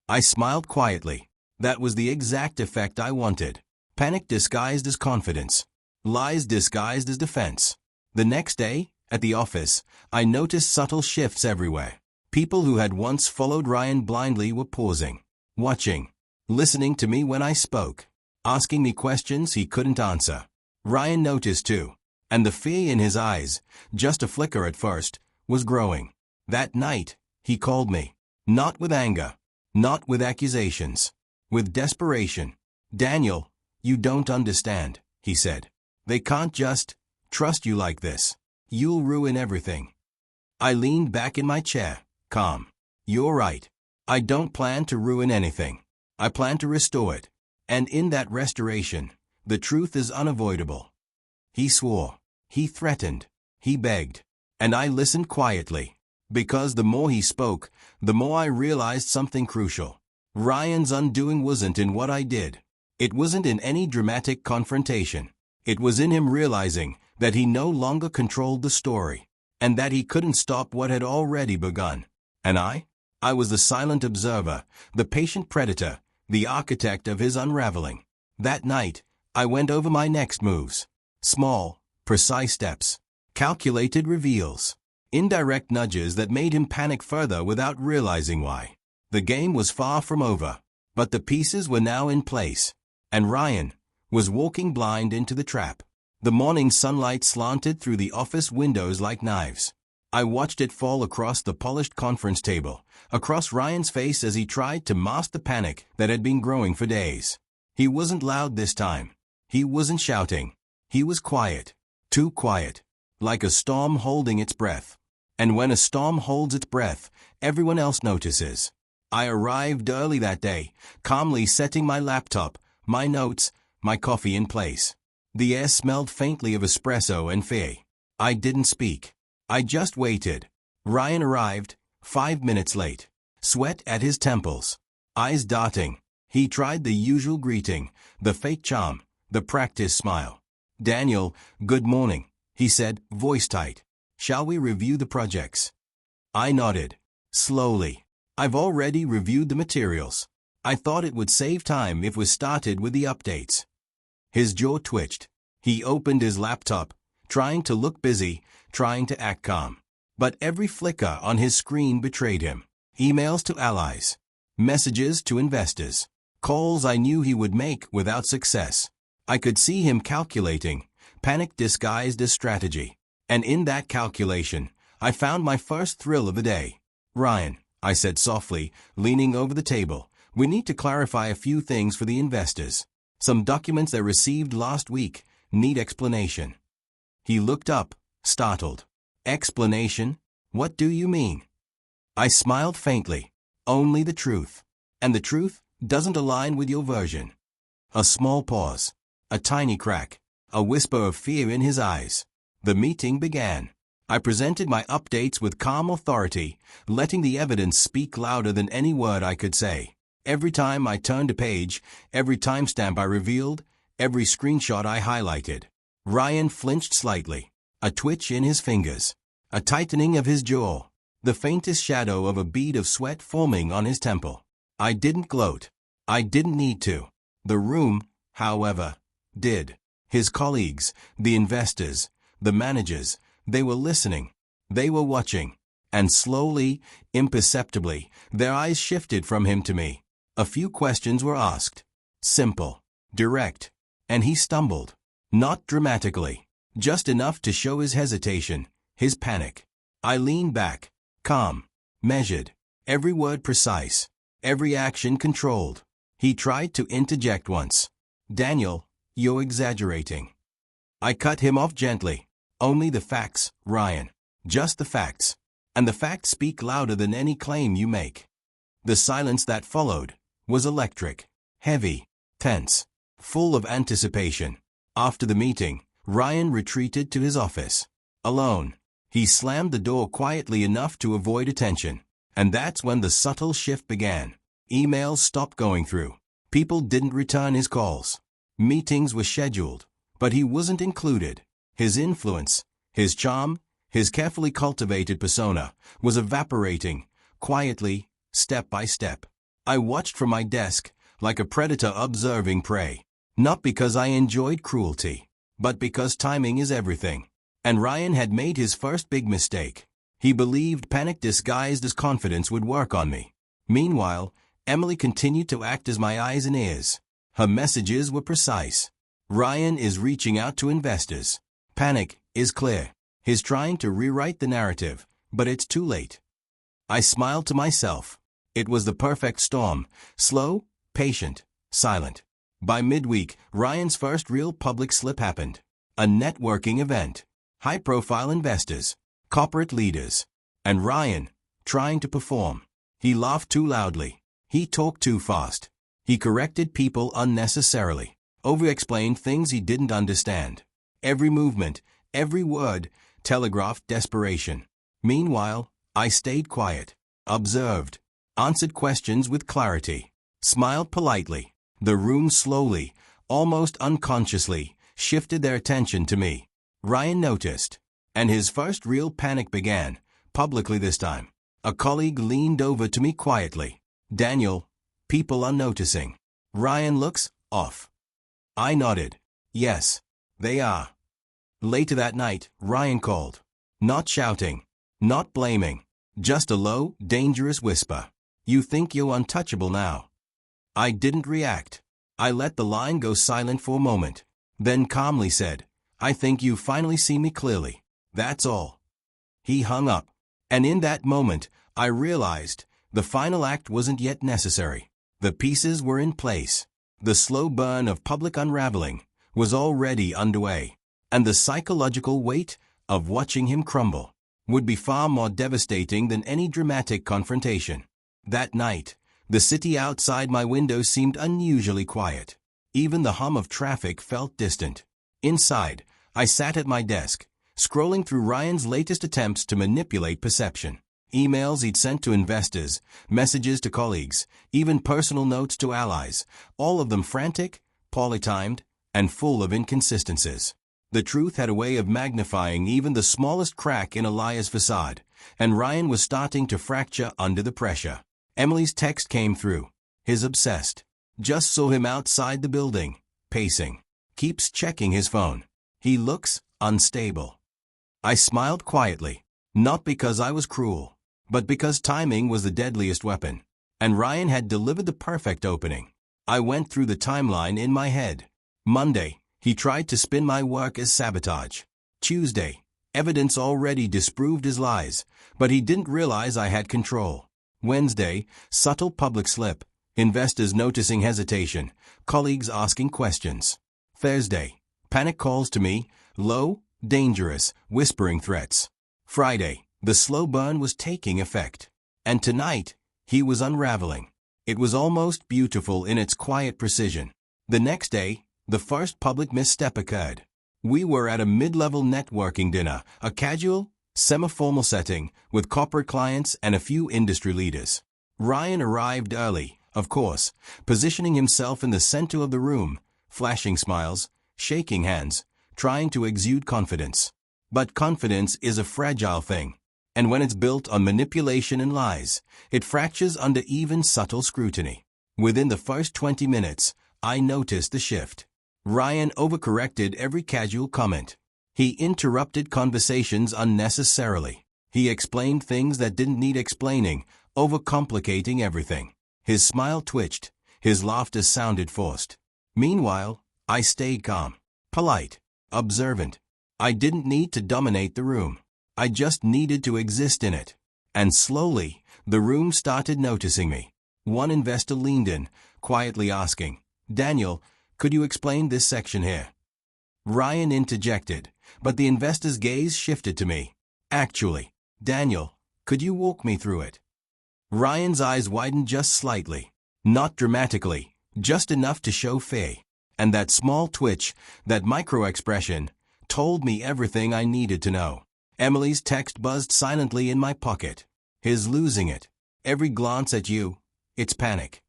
I smiled quietly. That was the exact effect I wanted. Panic disguised as confidence. Lies disguised as defense. The next day, at the office, I noticed subtle shifts everywhere. People who had once followed Ryan blindly were pausing, watching, listening to me when I spoke, asking me questions he couldn't answer. Ryan noticed too, and the fear in his eyes, just a flicker at first, was growing. That night, he called me. Not with anger, not with accusations, with desperation. "Daniel, you don't understand," he said. "They can't just trust you like this. You'll ruin everything." I leaned back in my chair, calm. "You're right. I don't plan to ruin anything. I plan to restore it. And in that restoration, the truth is unavoidable." He swore. He threatened. He begged. And I listened quietly. Because the more he spoke, the more I realized something crucial. Ryan's undoing wasn't in what I did. It wasn't in any dramatic confrontation. It was in him realizing that he no longer controlled the story, and that he couldn't stop what had already begun. And I was the silent observer, the patient predator, the architect of his unraveling. That night, I went over my next moves. Small, precise steps. Calculated reveals. Indirect nudges that made him panic further without realizing why. The game was far from over, but the pieces were now in place. And Ryan was walking blind into the trap. The morning sunlight slanted through the office windows like knives. I watched it fall across the polished conference table, across Ryan's face as he tried to mask the panic that had been growing for days. He wasn't loud this time. He wasn't shouting. He was quiet. Too quiet. Like a storm holding its breath. And when a storm holds its breath, everyone else notices. I arrived early that day, calmly setting my laptop, my notes, my coffee in place. The air smelled faintly of espresso and fear. I didn't speak. I just waited. Ryan arrived, 5 minutes late. Sweat at his temples. Eyes darting. He tried the usual greeting, the fake charm, the practice smile. "Daniel, good morning," he said, voice tight. "Shall we review the projects?" I nodded. Slowly. "I've already reviewed the materials. I thought it would save time if we started with the updates." His jaw twitched. He opened his laptop, trying to look busy, trying to act calm. But every flicker on his screen betrayed him. Emails to allies. Messages to investors. Calls I knew he would make without success. I could see him calculating, panic disguised as strategy. And in that calculation, I found my first thrill of the day. "Ryan," I said softly, leaning over the table, "we need to clarify a few things for the investors. Some documents they received last week need explanation." He looked up, startled. "Explanation? What do you mean?" I smiled faintly. "Only the truth. And the truth doesn't align with your version." A small pause. A tiny crack. A whisper of fear in his eyes. The meeting began. I presented my updates with calm authority, letting the evidence speak louder than any word I could say. Every time I turned a page, every timestamp I revealed, every screenshot I highlighted. Ryan flinched slightly. A twitch in his fingers. A tightening of his jaw. The faintest shadow of a bead of sweat forming on his temple. I didn't gloat. I didn't need to. The room, however, did. His colleagues, the investors, the managers, they were listening. They were watching. And slowly, imperceptibly, their eyes shifted from him to me. A few questions were asked. Simple. Direct. And he stumbled. Not dramatically. Just enough to show his hesitation, his panic. I leaned back. Calm. Measured. Every word precise. Every action controlled. He tried to interject once. "Daniel, you're exaggerating." I cut him off gently. "Only the facts, Ryan. Just the facts. And the facts speak louder than any claim you make." The silence that followed was electric, heavy, tense, full of anticipation. After the meeting, Ryan retreated to his office. Alone. He slammed the door quietly enough to avoid attention. And that's when the subtle shift began. Emails stopped going through. People didn't return his calls. Meetings were scheduled, but he wasn't included. His influence, his charm, his carefully cultivated persona was evaporating, quietly, step by step. I watched from my desk, like a predator observing prey. Not because I enjoyed cruelty, but because timing is everything. And Ryan had made his first big mistake. He believed panic disguised as confidence would work on me. Meanwhile, Emily continued to act as my eyes and ears. Her messages were precise. Ryan is reaching out to investors. Panic is clear. He's trying to rewrite the narrative, but it's too late. I smiled to myself. It was the perfect storm. Slow, patient, silent. By midweek, Ryan's first real public slip happened. A networking event. High-profile investors. Corporate leaders. And Ryan, trying to perform. He laughed too loudly. He talked too fast. He corrected people unnecessarily. Over-explained things he didn't understand. Every movement, every word, telegraphed desperation. Meanwhile, I stayed quiet. Observed. Answered questions with clarity. Smiled politely. The room slowly, almost unconsciously, shifted their attention to me. Ryan noticed. And his first real panic began, publicly this time. A colleague leaned over to me quietly. "Daniel, people are noticing." Ryan looks off. I nodded. "Yes, they are." Later that night, Ryan called. Not shouting. Not blaming. Just a low, dangerous whisper. "You think you're untouchable now." I didn't react. I let the line go silent for a moment. Then calmly said, "I think you finally see me clearly. That's all." He hung up. And in that moment, I realized the final act wasn't yet necessary. The pieces were in place. The slow burn of public unraveling was already underway. And the psychological weight of watching him crumble would be far more devastating than any dramatic confrontation. That night, the city outside my window seemed unusually quiet. Even the hum of traffic felt distant. Inside, I sat at my desk, scrolling through Ryan's latest attempts to manipulate perception. Emails he'd sent to investors, messages to colleagues, even personal notes to allies, all of them frantic, poorly timed, and full of inconsistencies. The truth had a way of magnifying even the smallest crack in a liar's facade, and Ryan was starting to fracture under the pressure. Emily's text came through. His obsessed. Just saw him outside the building, pacing. Keeps checking his phone. He looks unstable. I smiled quietly, not because I was cruel, but because timing was the deadliest weapon, and Ryan had delivered the perfect opening. I went through the timeline in my head. Monday, he tried to spin my work as sabotage. Tuesday, evidence already disproved his lies, but he didn't realize I had control. Wednesday, subtle public slip, investors noticing hesitation, colleagues asking questions. Thursday, panic calls to me, low, dangerous, whispering threats. Friday, the slow burn was taking effect. And tonight, he was unraveling. It was almost beautiful in its quiet precision. The next day, the first public misstep occurred. We were at a mid-level networking dinner, a casual, semi-formal setting, with corporate clients and a few industry leaders. Ryan arrived early, of course, positioning himself in the center of the room, flashing smiles, shaking hands, trying to exude confidence. But confidence is a fragile thing, and when it's built on manipulation and lies, it fractures under even subtle scrutiny. Within the first 20 minutes, I noticed the shift. Ryan overcorrected every casual comment. He interrupted conversations unnecessarily. He explained things that didn't need explaining, overcomplicating everything. His smile twitched. His laughter sounded forced. Meanwhile, I stayed calm, polite, observant. I didn't need to dominate the room. I just needed to exist in it. And slowly, the room started noticing me. One investor leaned in, quietly asking, "Daniel, could you explain this section here?" Ryan interjected, but the investor's gaze shifted to me. "Actually, Daniel, could you walk me through it?" Ryan's eyes widened just slightly. Not dramatically, just enough to show fear. And that small twitch, that micro-expression, told me everything I needed to know. Emily's text buzzed silently in my pocket. "He's losing it. Every glance at you, it's panic."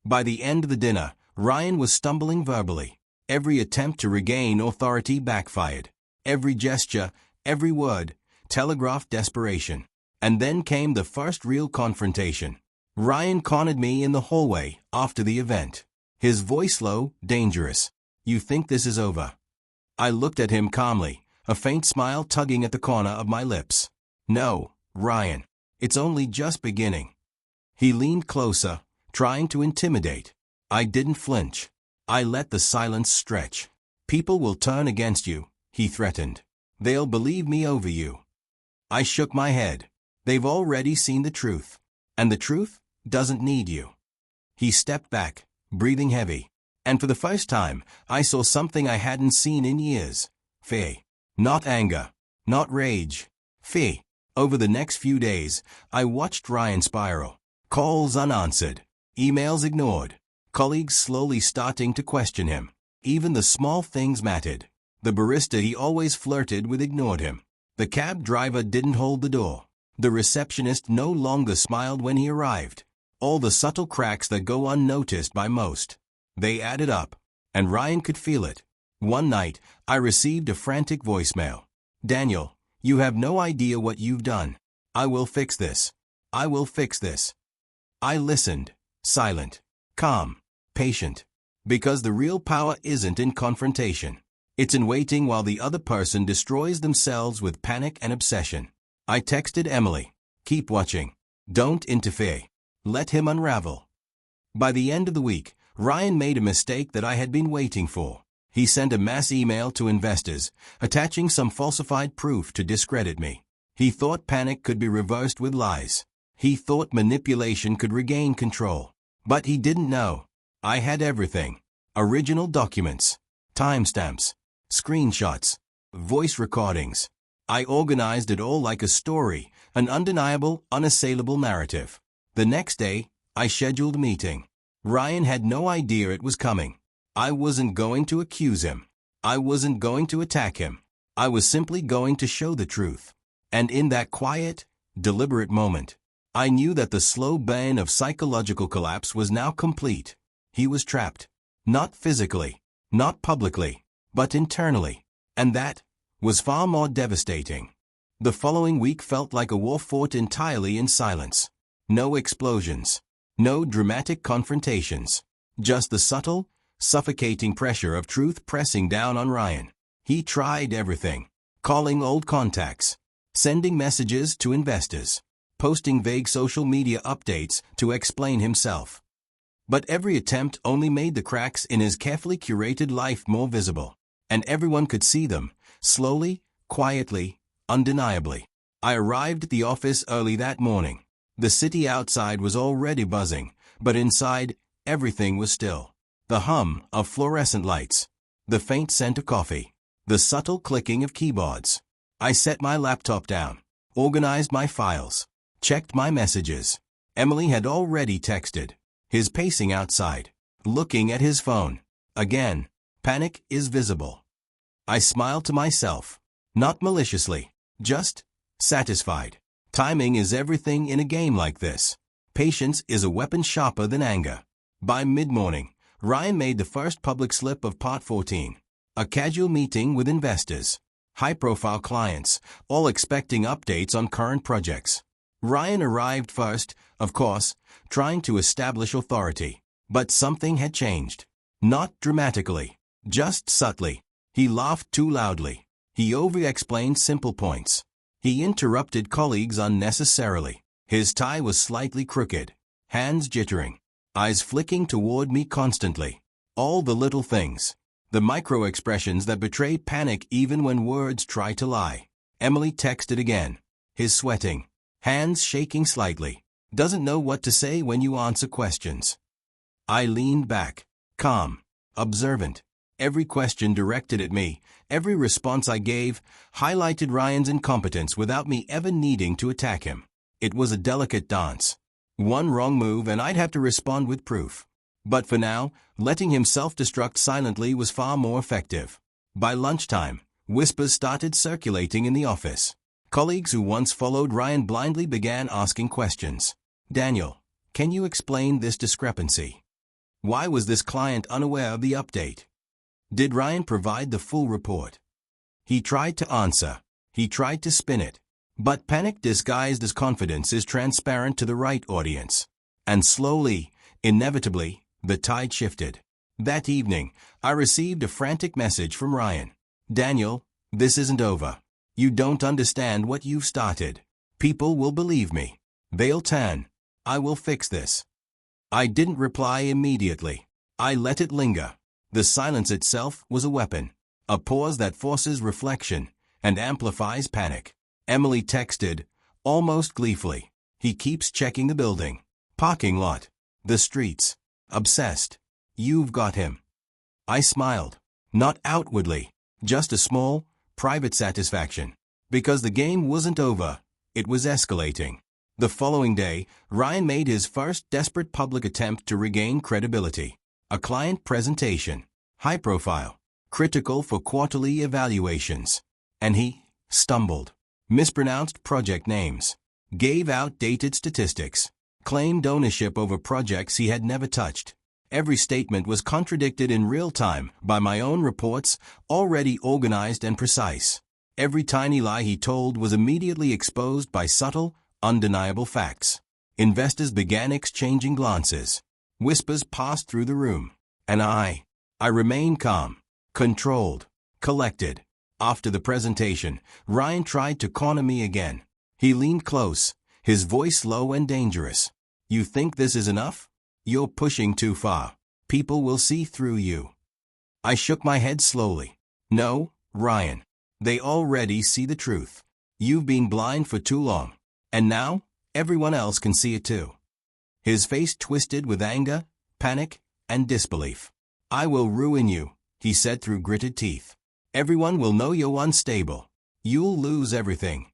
By the end of the dinner, Ryan was stumbling verbally. Every attempt to regain authority backfired. Every gesture, every word, telegraphed desperation. And then came the first real confrontation. Ryan cornered me in the hallway after the event. His voice low, dangerous. "You think this is over?" I looked at him calmly, a faint smile tugging at the corner of my lips. "No, Ryan. It's only just beginning." He leaned closer, trying to intimidate. I didn't flinch. I let the silence stretch. "People will turn against you," he threatened. "They'll believe me over you." I shook my head. "They've already seen the truth. And the truth doesn't need you." He stepped back, breathing heavy. And for the first time, I saw something I hadn't seen in years. Fear. Not anger. Not rage. Fear. Over the next few days, I watched Ryan spiral. Calls unanswered. Emails ignored. Colleagues slowly starting to question him. Even the small things mattered. The barista he always flirted with ignored him. The cab driver didn't hold the door. The receptionist no longer smiled when he arrived. All the subtle cracks that go unnoticed by most. They added up, and Ryan could feel it. One night, I received a frantic voicemail. "Daniel, you have no idea what you've done. I will fix this. I will fix this." I listened, silent, calm, patient. Because the real power isn't in confrontation. It's in waiting while the other person destroys themselves with panic and obsession. I texted Emily, "Keep watching. Don't interfere. Let him unravel." By the end of the week, Ryan made a mistake that I had been waiting for. He sent a mass email to investors, attaching some falsified proof to discredit me. He thought panic could be reversed with lies. He thought manipulation could regain control. But he didn't know. I had everything. Original documents, timestamps, screenshots, voice recordings. I organized it all like a story, an undeniable, unassailable narrative. The next day, I scheduled a meeting. Ryan had no idea it was coming. I wasn't going to accuse him. I wasn't going to attack him. I was simply going to show the truth. And in that quiet, deliberate moment, I knew that the slow burn of psychological collapse was now complete. He was trapped. Not physically, not publicly, but internally. And that was far more devastating. The following week felt like a war fought entirely in silence. No explosions. No dramatic confrontations. Just the subtle, suffocating pressure of truth pressing down on Ryan. He tried everything. Calling old contacts. Sending messages to investors. Posting vague social media updates to explain himself. But every attempt only made the cracks in his carefully curated life more visible. And everyone could see them, slowly, quietly, undeniably. I arrived at the office early that morning. The city outside was already buzzing, but inside, everything was still. The hum of fluorescent lights. The faint scent of coffee. The subtle clicking of keyboards. I set my laptop down, organized my files, checked my messages. Emily had already texted. His pacing outside, looking at his phone. Again, panic is visible. I smiled to myself, not maliciously, just satisfied. Timing is everything in a game like this. Patience is a weapon sharper than anger. By mid-morning, Ryan made the first public slip of Part 14. A casual meeting with investors. High-profile clients, all expecting updates on current projects. Ryan arrived first, of course, trying to establish authority. But something had changed. Not dramatically, just subtly. He laughed too loudly. He over-explained simple points. He interrupted colleagues unnecessarily. His tie was slightly crooked, hands jittering, eyes flicking toward me constantly. All the little things. The micro-expressions that betrayed panic even when words try to lie. Emily texted again. His sweating. Hands shaking slightly. Doesn't know what to say when you answer questions. I leaned back. Calm. Observant. Every question directed at me, every response I gave, highlighted Ryan's incompetence without me ever needing to attack him. It was a delicate dance. One wrong move and I'd have to respond with proof. But for now, letting him self-destruct silently was far more effective. By lunchtime, whispers started circulating in the office. Colleagues who once followed Ryan blindly began asking questions. Daniel, can you explain this discrepancy? Why was this client unaware of the update? Did Ryan provide the full report? He tried to answer. He tried to spin it. But panic disguised as confidence is transparent to the right audience. And slowly, inevitably, the tide shifted. That evening, I received a frantic message from Ryan. Daniel, this isn't over. You don't understand what you've started. People will believe me. They'll turn. I will fix this. I didn't reply immediately. I let it linger. The silence itself was a weapon. A pause that forces reflection and amplifies panic. Emily texted, almost gleefully. He keeps checking the building, parking lot, the streets. Obsessed. You've got him. I smiled. Not outwardly. Just a small, private satisfaction. Because the game wasn't over. It was escalating. The following day, Ryan made his first desperate public attempt to regain credibility. A client presentation. High profile. Critical for quarterly evaluations. And he stumbled. Mispronounced project names. Gave outdated statistics. Claimed ownership over projects he had never touched. Every statement was contradicted in real time by my own reports, already organized and precise. Every tiny lie he told was immediately exposed by subtle, undeniable facts. Investors began exchanging glances. Whispers passed through the room. And I remained calm, controlled, collected. After the presentation, Ryan tried to corner me again. He leaned close, his voice low and dangerous. You think this is enough? You're pushing too far. People will see through you. I shook my head slowly. No, Ryan. They already see the truth. You've been blind for too long. And now, everyone else can see it too. His face twisted with anger, panic, and disbelief. I will ruin you, he said through gritted teeth. Everyone will know you're unstable. You'll lose everything.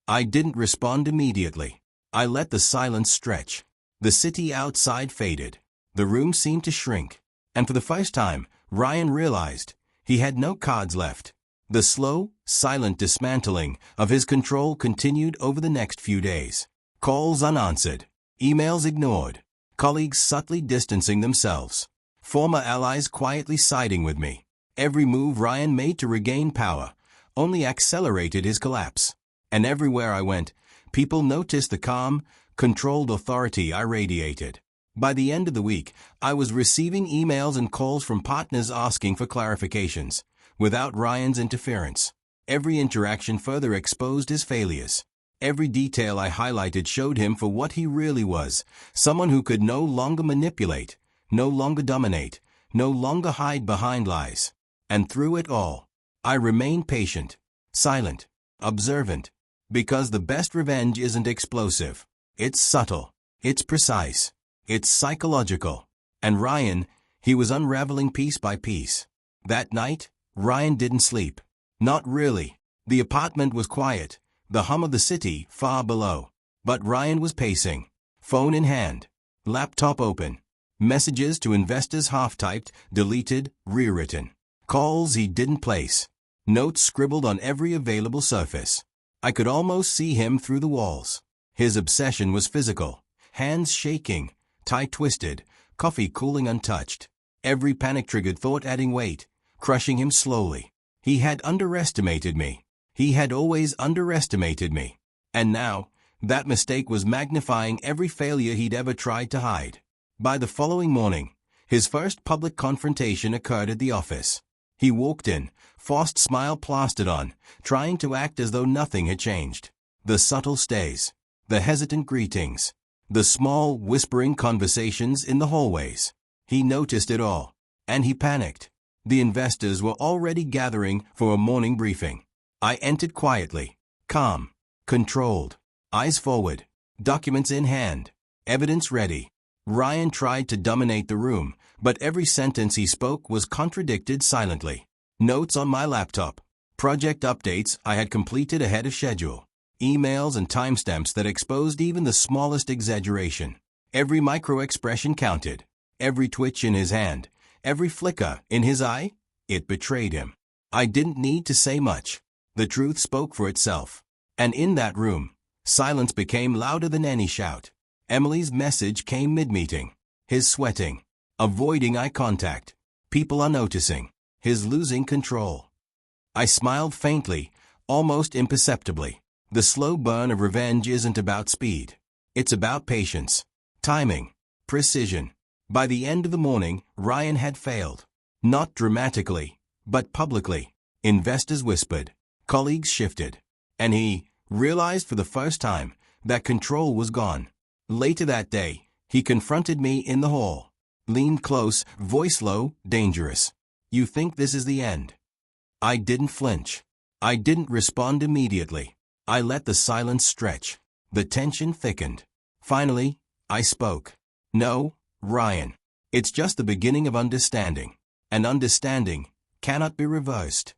I didn't respond immediately. I let the silence stretch. The city outside faded. The room seemed to shrink. And for the first time, Ryan realized he had no cards left. The slow, silent dismantling of his control continued over the next few days. Calls unanswered, emails ignored, colleagues subtly distancing themselves, former allies quietly siding with me. Every move Ryan made to regain power only accelerated his collapse. And everywhere I went, people noticed the calm, controlled authority I radiated. By the end of the week, I was receiving emails and calls from partners asking for clarifications, without Ryan's interference. Every interaction further exposed his failures. Every detail I highlighted showed him for what he really was, someone who could no longer manipulate, no longer dominate, no longer hide behind lies. And through it all, I remained patient, silent, observant, because the best revenge isn't explosive. It's subtle, it's precise, it's psychological. And Ryan, he was unraveling piece by piece. That night, Ryan didn't sleep. Not really. The apartment was quiet, the hum of the city far below. But Ryan was pacing, phone in hand, laptop open, messages to investors half-typed, deleted, rewritten. Calls he didn't place, notes scribbled on every available surface. I could almost see him through the walls. His obsession was physical, hands shaking, tie twisted, coffee cooling untouched. Every panic-triggered thought adding weight, crushing him slowly. He had underestimated me. He had always underestimated me. And now, that mistake was magnifying every failure he'd ever tried to hide. By the following morning, his first public confrontation occurred at the office. He walked in, forced smile plastered on, trying to act as though nothing had changed. The subtle stays, the hesitant greetings, the small, whispering conversations in the hallways. He noticed it all, and he panicked. The investors were already gathering for a morning briefing. I entered quietly, calm, controlled, eyes forward, documents in hand, evidence ready. Ryan tried to dominate the room, but every sentence he spoke was contradicted silently. Notes on my laptop, project updates I had completed ahead of schedule, emails and timestamps that exposed even the smallest exaggeration. Every micro-expression counted, every twitch in his hand, every flicker in his eye, it betrayed him. I didn't need to say much. The truth spoke for itself. And in that room, silence became louder than any shout. Emily's message came mid-meeting. His sweating, avoiding eye contact. People are noticing. His losing control. I smiled faintly, almost imperceptibly. The slow burn of revenge isn't about speed. It's about patience, timing, precision. By the end of the morning, Ryan had failed. Not dramatically, but publicly. Investors whispered. Colleagues shifted. And he realized for the first time that control was gone. Later that day, he confronted me in the hall. Leaned close, voice low, dangerous. You think this is the end? I didn't flinch. I didn't respond immediately. I let the silence stretch. The tension thickened. Finally, I spoke. No, Ryan. It's just the beginning of understanding. And understanding cannot be reversed.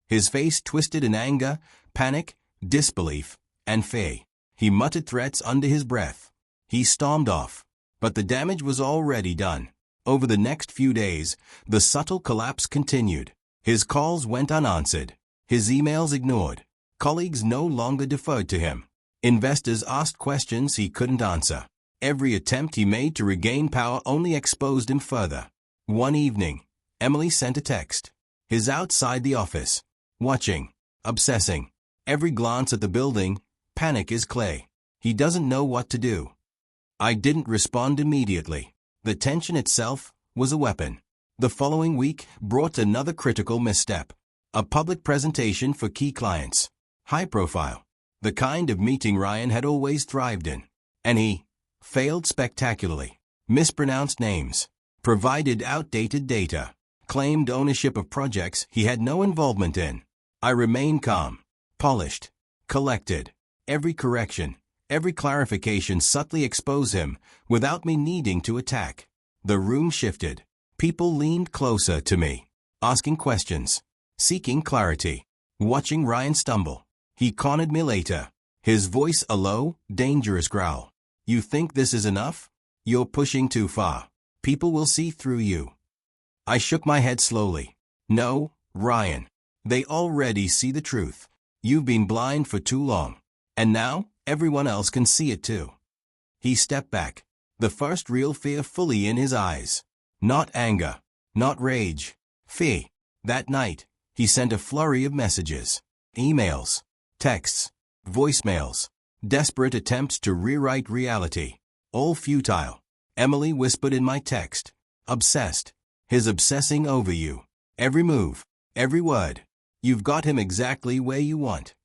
His face twisted in anger, panic, disbelief, and fear. He muttered threats under his breath. He stormed off. But the damage was already done. Over the next few days, the subtle collapse continued. His calls went unanswered. His emails ignored. Colleagues no longer deferred to him. Investors asked questions he couldn't answer. Every attempt he made to regain power only exposed him further. One evening, Emily sent a text. He's outside the office, watching, obsessing. Every glance at the building, panic is clay. He doesn't know what to do. I didn't respond immediately. The tension itself was a weapon. The following week brought another critical misstep. A public presentation for key clients. High profile. The kind of meeting Ryan had always thrived in. And he failed spectacularly. Mispronounced names. Provided outdated data. Claimed ownership of projects he had no involvement in. I remained calm, polished, collected. Every correction, every clarification subtly exposed him without me needing to attack. The room shifted. People leaned closer to me, asking questions, seeking clarity. Watching Ryan stumble. He cornered me later. His voice a low, dangerous growl. You think this is enough? You're pushing too far. People will see through you. I shook my head slowly. No, Ryan. They already see the truth. You've been blind for too long. And now, everyone else can see it too. He stepped back, the first real fear fully in his eyes. Not anger, not rage, fear. That night, he sent a flurry of messages, emails, texts, voicemails, desperate attempts to rewrite reality. All futile. Emily whispered in my text. Obsessed. He's obsessing over you. Every move, every word. You've got him exactly where you want.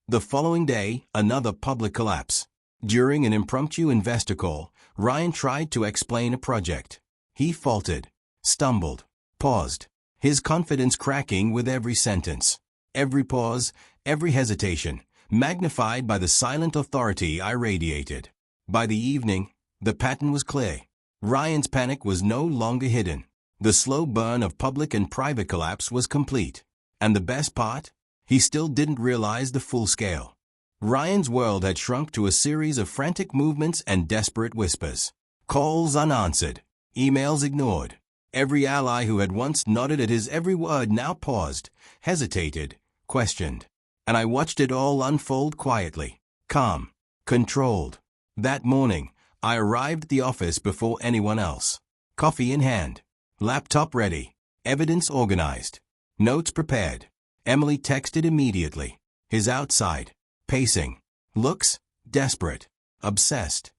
The following day, another public collapse. During an impromptu investor call, Ryan tried to explain a project. He faltered, stumbled, paused, his confidence cracking with every sentence. Every pause, every hesitation, magnified by the silent authority I radiated. By the evening, the pattern was clear. Ryan's panic was no longer hidden. The slow burn of public and private collapse was complete. And the best part? He still didn't realize the full scale. Ryan's world had shrunk to a series of frantic movements and desperate whispers. Calls unanswered. Emails ignored. Every ally who had once nodded at his every word now paused, hesitated, questioned. And I watched it all unfold quietly, calm, controlled. That morning, I arrived at the office before anyone else. Coffee in hand. Laptop ready. Evidence organized. Notes prepared. Emily texted immediately. His outside. Pacing. Looks desperate. Obsessed.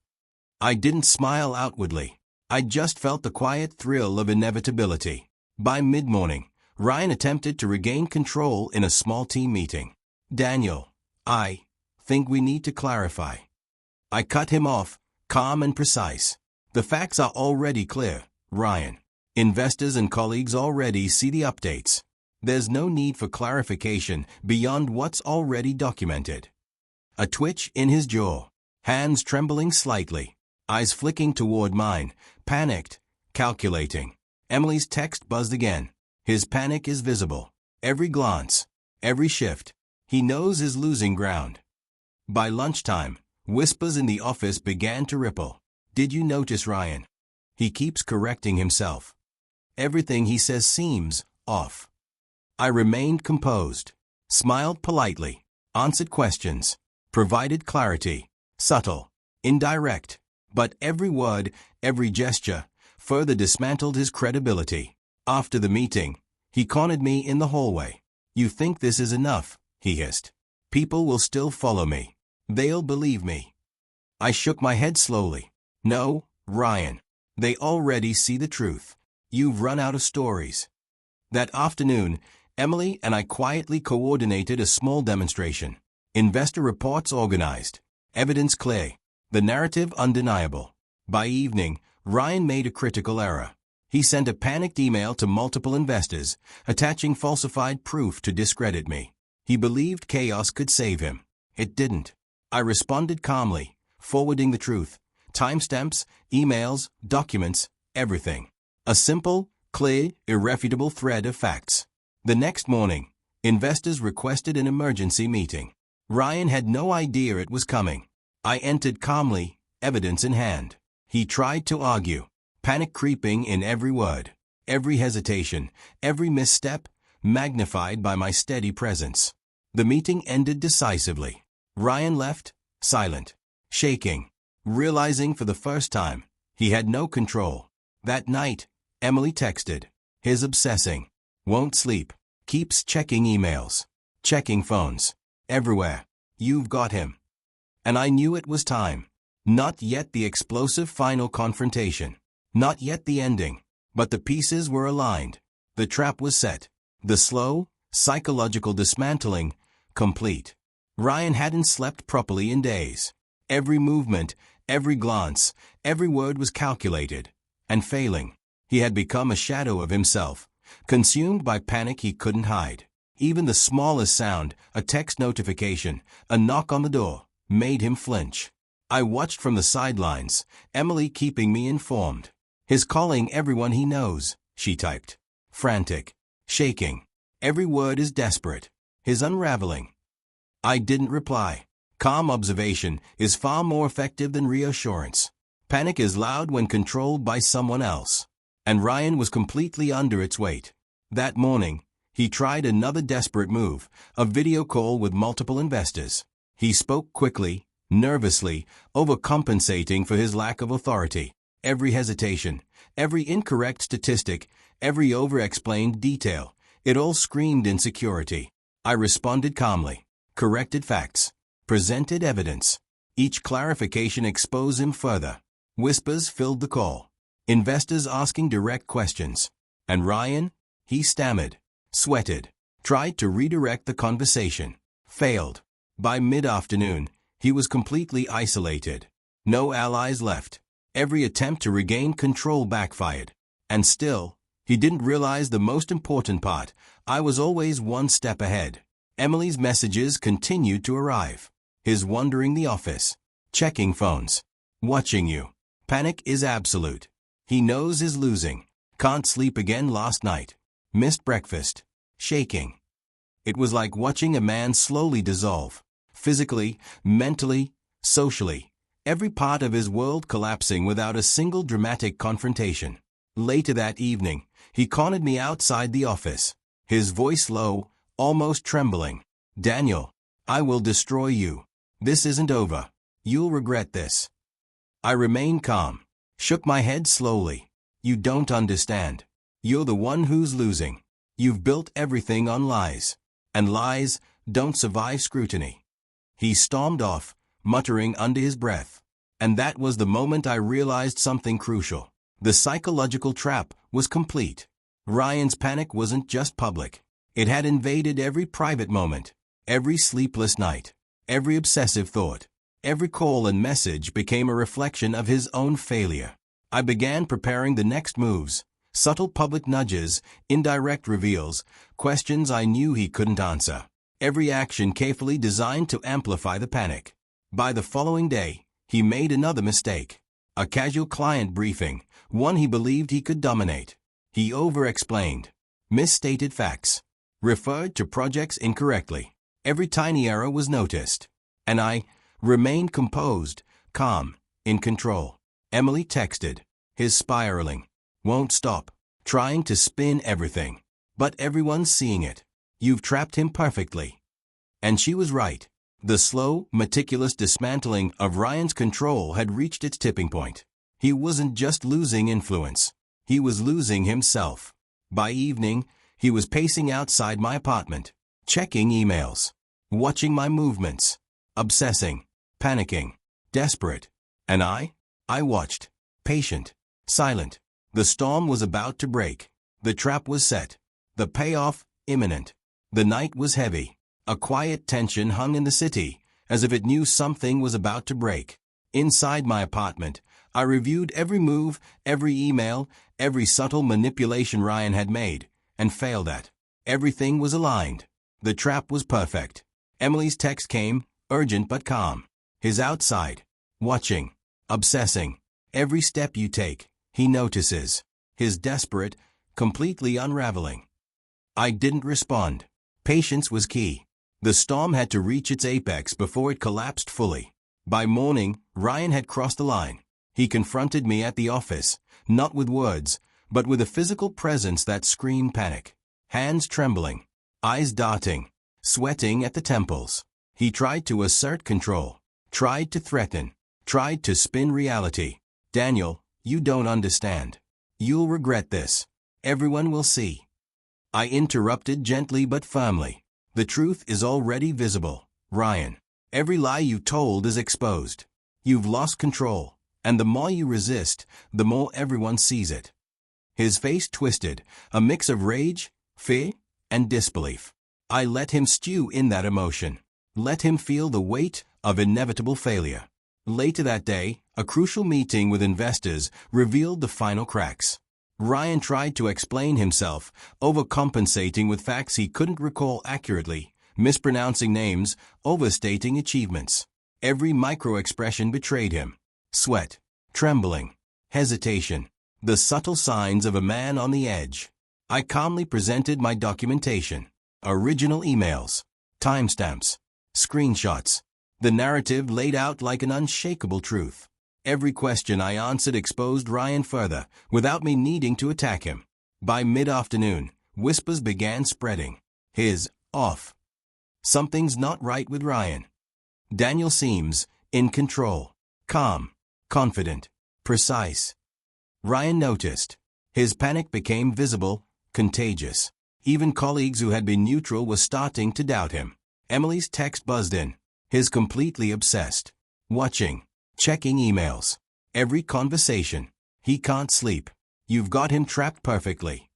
I didn't smile outwardly. I just felt the quiet thrill of inevitability. By mid-morning, Ryan attempted to regain control in a small team meeting. Daniel, I think we need to clarify. I cut him off, calm and precise. The facts are already clear, Ryan. Investors and colleagues already see the updates. There's no need for clarification beyond what's already documented. A twitch in his jaw, hands trembling slightly, eyes flicking toward mine, panicked, calculating. Emily's text buzzed again. His panic is visible. Every glance, every shift. He knows is losing ground. By lunchtime, whispers in the office began to ripple. Did you notice Ryan? He keeps correcting himself. Everything he says seems off. I remained composed, smiled politely, answered questions, provided clarity, subtle, indirect, but every word, every gesture, further dismantled his credibility. After the meeting, he cornered me in the hallway. You think this is enough, he hissed. People will still follow me. They'll believe me. I shook my head slowly. No, Ryan. They already see the truth. You've run out of stories. That afternoon, Emily and I quietly coordinated a small demonstration. Investor reports organized. Evidence clear. The narrative undeniable. By evening, Ryan made a critical error. He sent a panicked email to multiple investors, attaching falsified proof to discredit me. He believed chaos could save him. It didn't. I responded calmly, forwarding the truth. Timestamps, emails, documents, everything. A simple, clear, irrefutable thread of facts. The next morning, investors requested an emergency meeting. Ryan had no idea it was coming. I entered calmly, evidence in hand. He tried to argue, panic creeping in every word, every hesitation, every misstep, magnified by my steady presence. The meeting ended decisively. Ryan left, silent, shaking, realizing for the first time he had no control. That night, Emily texted. He's obsessing. Won't sleep. Keeps checking emails. Checking phones. Everywhere. You've got him. And I knew it was time. Not yet the explosive final confrontation. Not yet the ending. But the pieces were aligned. The trap was set. The slow, psychological dismantling, complete. Ryan hadn't slept properly in days. Every movement, every glance, every word was calculated. And failing. He had become a shadow of himself, consumed by panic he couldn't hide. Even the smallest sound, a text notification, a knock on the door, made him flinch. I watched from the sidelines, Emily keeping me informed. He's calling everyone he knows, she typed. Frantic. Shaking. Every word is desperate. His unraveling. I didn't reply. Calm observation is far more effective than reassurance. Panic is loud when controlled by someone else. And Ryan was completely under its weight. That morning, He tried another desperate move, a video call with multiple investors. He spoke quickly, nervously, overcompensating for his lack of authority. Every hesitation, every incorrect statistic, every over-explained detail, it all screamed insecurity. I responded calmly, corrected facts, presented evidence. Each clarification exposed him further. Whispers filled the call. Investors asking direct questions. And Ryan? He stammered, sweated, tried to redirect the conversation. Failed. By mid-afternoon, he was completely isolated. No allies left. Every attempt to regain control backfired. And still, he didn't realize the most important part. I was always one step ahead. Emily's messages continued to arrive. His wandering the office. Checking phones. Watching you. Panic is absolute. He knows he's losing. Can't sleep again last night. Missed breakfast. Shaking. It was like watching a man slowly dissolve. Physically, mentally, socially. Every part of his world collapsing without a single dramatic confrontation. Later that evening, he cornered me outside the office. His voice low, almost trembling. "Daniel, I will destroy you. This isn't over. You'll regret this." I remained calm. Shook my head slowly. "You don't understand. You're the one who's losing. You've built everything on lies. And lies don't survive scrutiny." He stormed off, muttering under his breath. And that was the moment I realized something crucial. The psychological trap was complete. Ryan's panic wasn't just public. It had invaded every private moment, every sleepless night, every obsessive thought. Every call and message became a reflection of his own failure. I began preparing the next moves, subtle public nudges, indirect reveals, questions I knew he couldn't answer. Every action carefully designed to amplify the panic. By the following day, he made another mistake. A casual client briefing, one he believed he could dominate. He over-explained, misstated facts, referred to projects incorrectly. Every tiny error was noticed. And I remained composed, calm, in control. Emily texted, his spiraling. "Won't stop. Trying to spin everything. But everyone's seeing it. You've trapped him perfectly." And she was right. The slow, meticulous dismantling of Ryan's control had reached its tipping point. He wasn't just losing influence. He was losing himself. By evening, he was pacing outside my apartment, checking emails, watching my movements, obsessing, panicking, desperate. And I watched, patient, silent. The storm was about to break. The trap was set. The payoff imminent. The night was heavy. A quiet tension hung in the city, as if it knew something was about to break. Inside my apartment, I reviewed every move, every email, every subtle manipulation Ryan had made, and failed at. Everything was aligned. The trap was perfect. Emily's text came, urgent but calm. His outside, watching, obsessing. Every step you take, he notices. His desperate, completely unraveling. I didn't respond. Patience was key. The storm had to reach its apex before it collapsed fully. By morning, Ryan had crossed the line. He confronted me at the office, not with words, but with a physical presence that screamed panic. Hands trembling, eyes darting, sweating at the temples. He tried to assert control, tried to threaten, tried to spin reality. "Daniel, you don't understand. You'll regret this. Everyone will see." I interrupted gently but firmly. "The truth is already visible, Ryan. Every lie you told is exposed. You've lost control, and the more you resist, the more everyone sees it." His face twisted, a mix of rage, fear, and disbelief. I let him stew in that emotion. Let him feel the weight of inevitable failure. Later that day, a crucial meeting with investors revealed the final cracks. Ryan tried to explain himself, overcompensating with facts he couldn't recall accurately, mispronouncing names, overstating achievements. Every micro-expression betrayed him. Sweat, trembling, hesitation, the subtle signs of a man on the edge. I calmly presented my documentation. Original emails, timestamps, screenshots. The narrative laid out like an unshakable truth. Every question I answered exposed Ryan further, without me needing to attack him. By mid-afternoon, whispers began spreading. His off. Something's not right with Ryan. Daniel seems in control. Calm, confident, precise. Ryan noticed. His panic became visible, contagious. Even colleagues who had been neutral were starting to doubt him. Emily's text buzzed in. His completely obsessed. Watching. Checking emails. Every conversation. He can't sleep. You've got him trapped perfectly.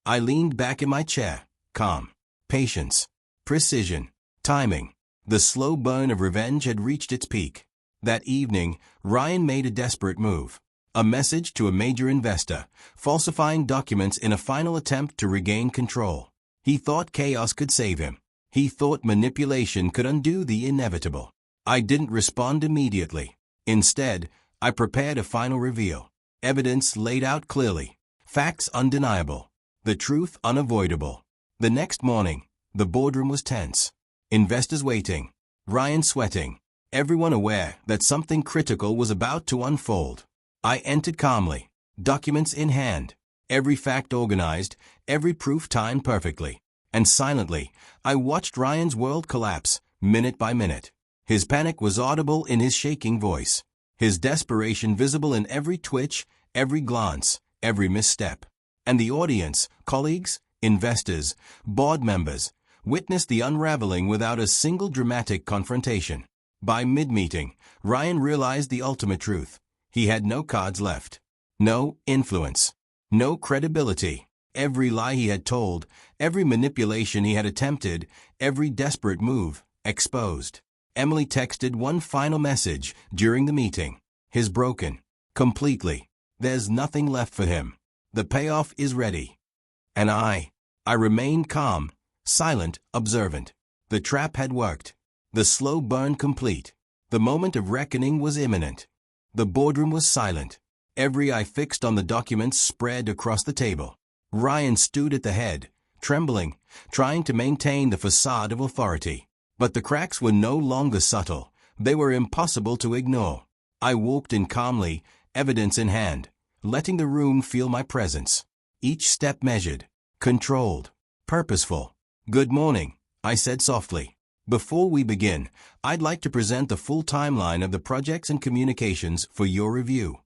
I leaned back in my chair. Calm. Patience. Precision. Timing. The slow burn of revenge had reached its peak. That evening, Ryan made a desperate move. A message to a major investor, falsifying documents in a final attempt to regain control. He thought chaos could save him. He thought manipulation could undo the inevitable. I didn't respond immediately. Instead, I prepared a final reveal. Evidence laid out clearly. Facts undeniable. The truth unavoidable. The next morning, the boardroom was tense. Investors waiting. Ryan sweating. Everyone aware that something critical was about to unfold. I entered calmly, documents in hand, every fact organized, every proof timed perfectly. And silently, I watched Ryan's world collapse, minute by minute. His panic was audible in his shaking voice. His desperation visible in every twitch, every glance, every misstep. And the audience, colleagues, investors, board members, witnessed the unraveling without a single dramatic confrontation. By mid-meeting, Ryan realized the ultimate truth. He had no cards left. No influence. No credibility. Every lie he had told, every manipulation he had attempted, every desperate move, exposed. Emily texted one final message during the meeting. He's broken. Completely. There's nothing left for him. The payoff is ready. And I remained calm, silent, observant. The trap had worked. The slow burn complete. The moment of reckoning was imminent. The boardroom was silent. Every eye fixed on the documents spread across the table. Ryan stood at the head, trembling, trying to maintain the facade of authority. But the cracks were no longer subtle. They were impossible to ignore. I walked in calmly, evidence in hand, letting the room feel my presence. Each step measured, controlled, purposeful. "Good morning," I said softly. "Before we begin, I'd like to present the full timeline of the projects and communications for your review."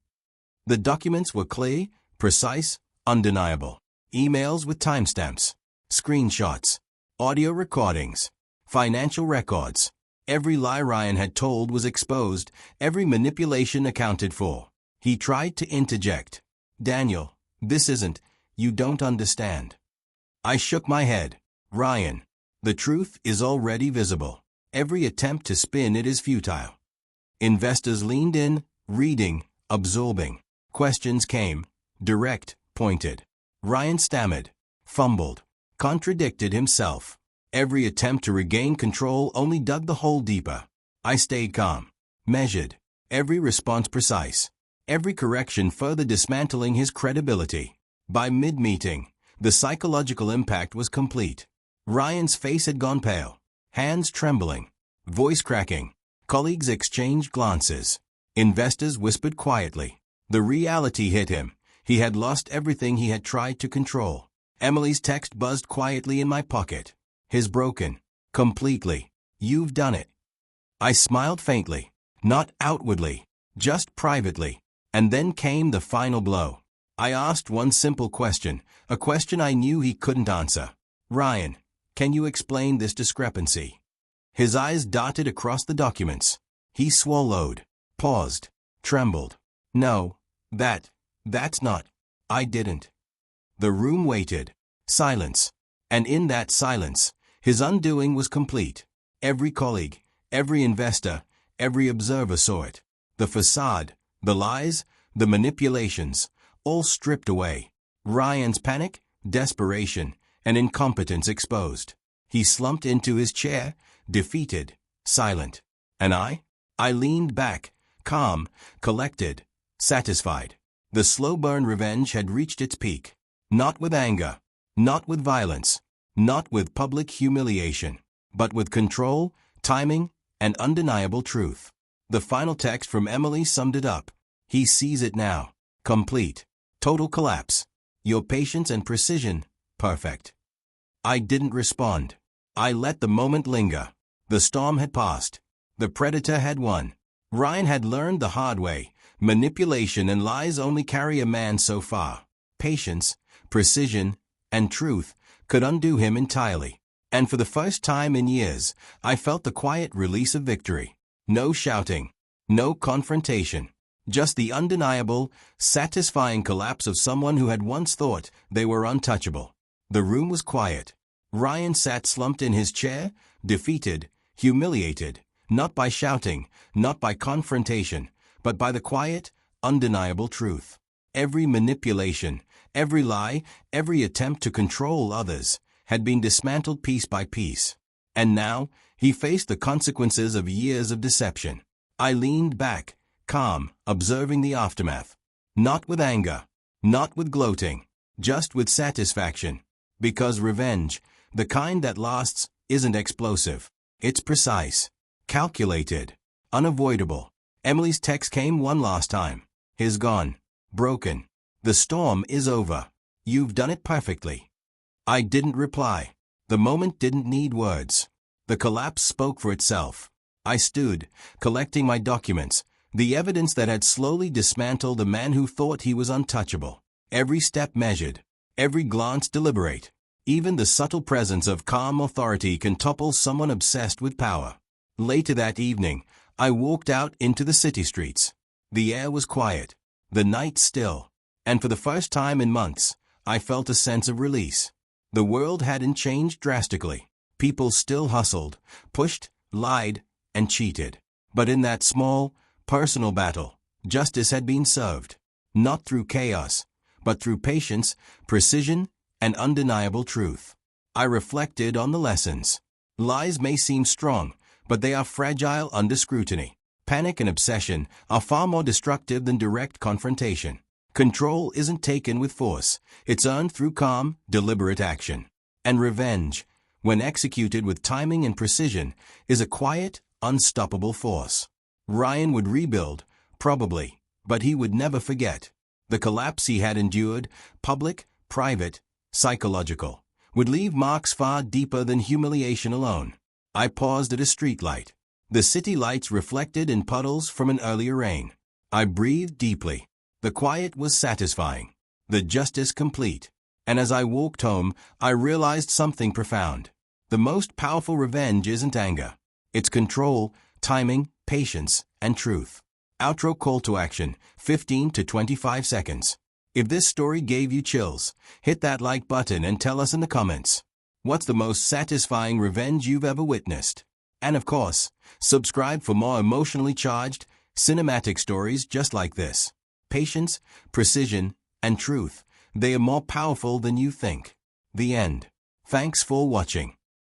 The documents were clear, precise, undeniable. Emails with timestamps, screenshots, audio recordings, financial records. Every lie Ryan had told was exposed, every manipulation accounted for. He tried to interject. "Daniel, this isn't, you don't understand." I shook my head. "Ryan, the truth is already visible. Every attempt to spin it is futile." Investors leaned in, reading, absorbing. Questions came, direct, pointed. Ryan stammered, fumbled, contradicted himself. Every attempt to regain control only dug the hole deeper. I stayed calm, measured, every response precise, every correction further dismantling his credibility. By mid-meeting, the psychological impact was complete. Ryan's face had gone pale, hands trembling, voice cracking. Colleagues exchanged glances. Investors whispered quietly. The reality hit him. He had lost everything he had tried to control. Emily's text buzzed quietly in my pocket. "He's broken. Completely. You've done it." I smiled faintly, not outwardly, just privately. And then came the final blow. I asked one simple question, a question I knew he couldn't answer. "Ryan, can you explain this discrepancy?" His eyes darted across the documents. He swallowed, paused, trembled. "No, that's not. I didn't." The room waited. Silence. And in that silence, his undoing was complete. Every colleague, every investor, every observer saw it. The facade, the lies, the manipulations, all stripped away. Ryan's panic, desperation, and incompetence exposed. He slumped into his chair, defeated, silent. And I leaned back, calm, collected, satisfied. The slow burn revenge had reached its peak. Not with anger, not with violence, not with public humiliation, but with control, timing, and undeniable truth. The final text from Emily summed it up. "He sees it now. Complete. Total collapse. Your patience and precision, perfect. I didn't respond. I let the moment linger. The storm had passed. The predator had won. Ryan had learned the hard way. Manipulation and lies only carry a man so far. Patience, precision, and truth could undo him entirely. And for the first time in years, I felt the quiet release of victory. No shouting. No confrontation. Just the undeniable, satisfying collapse of someone who had once thought they were untouchable. The room was quiet. Ryan sat slumped in his chair, defeated, humiliated, not by shouting, not by confrontation, but by the quiet, undeniable truth. Every manipulation, every lie, every attempt to control others had been dismantled piece by piece. And now, he faced the consequences of years of deception. I leaned back, calm, observing the aftermath. Not with anger, not with gloating, just with satisfaction. Because revenge, the kind that lasts, isn't explosive. It's precise, calculated, unavoidable. Emily's text came one last time. He's gone. Broken. The storm is over. You've done it perfectly. I didn't reply. The moment didn't need words. The collapse spoke for itself. I stood, collecting my documents, the evidence that had slowly dismantled a man who thought he was untouchable. Every step measured, every glance deliberate. Even the subtle presence of calm authority can topple someone obsessed with power. Later that evening, I walked out into the city streets. The air was quiet, the night still, and for the first time in months, I felt a sense of release. The world hadn't changed drastically. People still hustled, pushed, lied, and cheated. But in that small, personal battle, justice had been served. Not through chaos, but through patience, precision, and undeniable truth. I reflected on the lessons. Lies may seem strong, but they are fragile under scrutiny. Panic and obsession are far more destructive than direct confrontation. Control isn't taken with force, it's earned through calm, deliberate action. And revenge, when executed with timing and precision, is a quiet, unstoppable force. Ryan would rebuild, probably, but he would never forget. The collapse he had endured, public, private, psychological, would leave marks far deeper than humiliation alone. I paused at a streetlight. The city lights reflected in puddles from an earlier rain. I breathed deeply. The quiet was satisfying, the justice complete. And as I walked home, I realized something profound. The most powerful revenge isn't anger. It's control, timing, patience, and truth. Outro call to action, 15 to 25 seconds. If this story gave you chills, hit that like button and tell us in the comments. What's the most satisfying revenge you've ever witnessed? And of course, subscribe for more emotionally charged, cinematic stories just like this. Patience, precision, and truth, they are more powerful than you think. The end. Thanks for watching.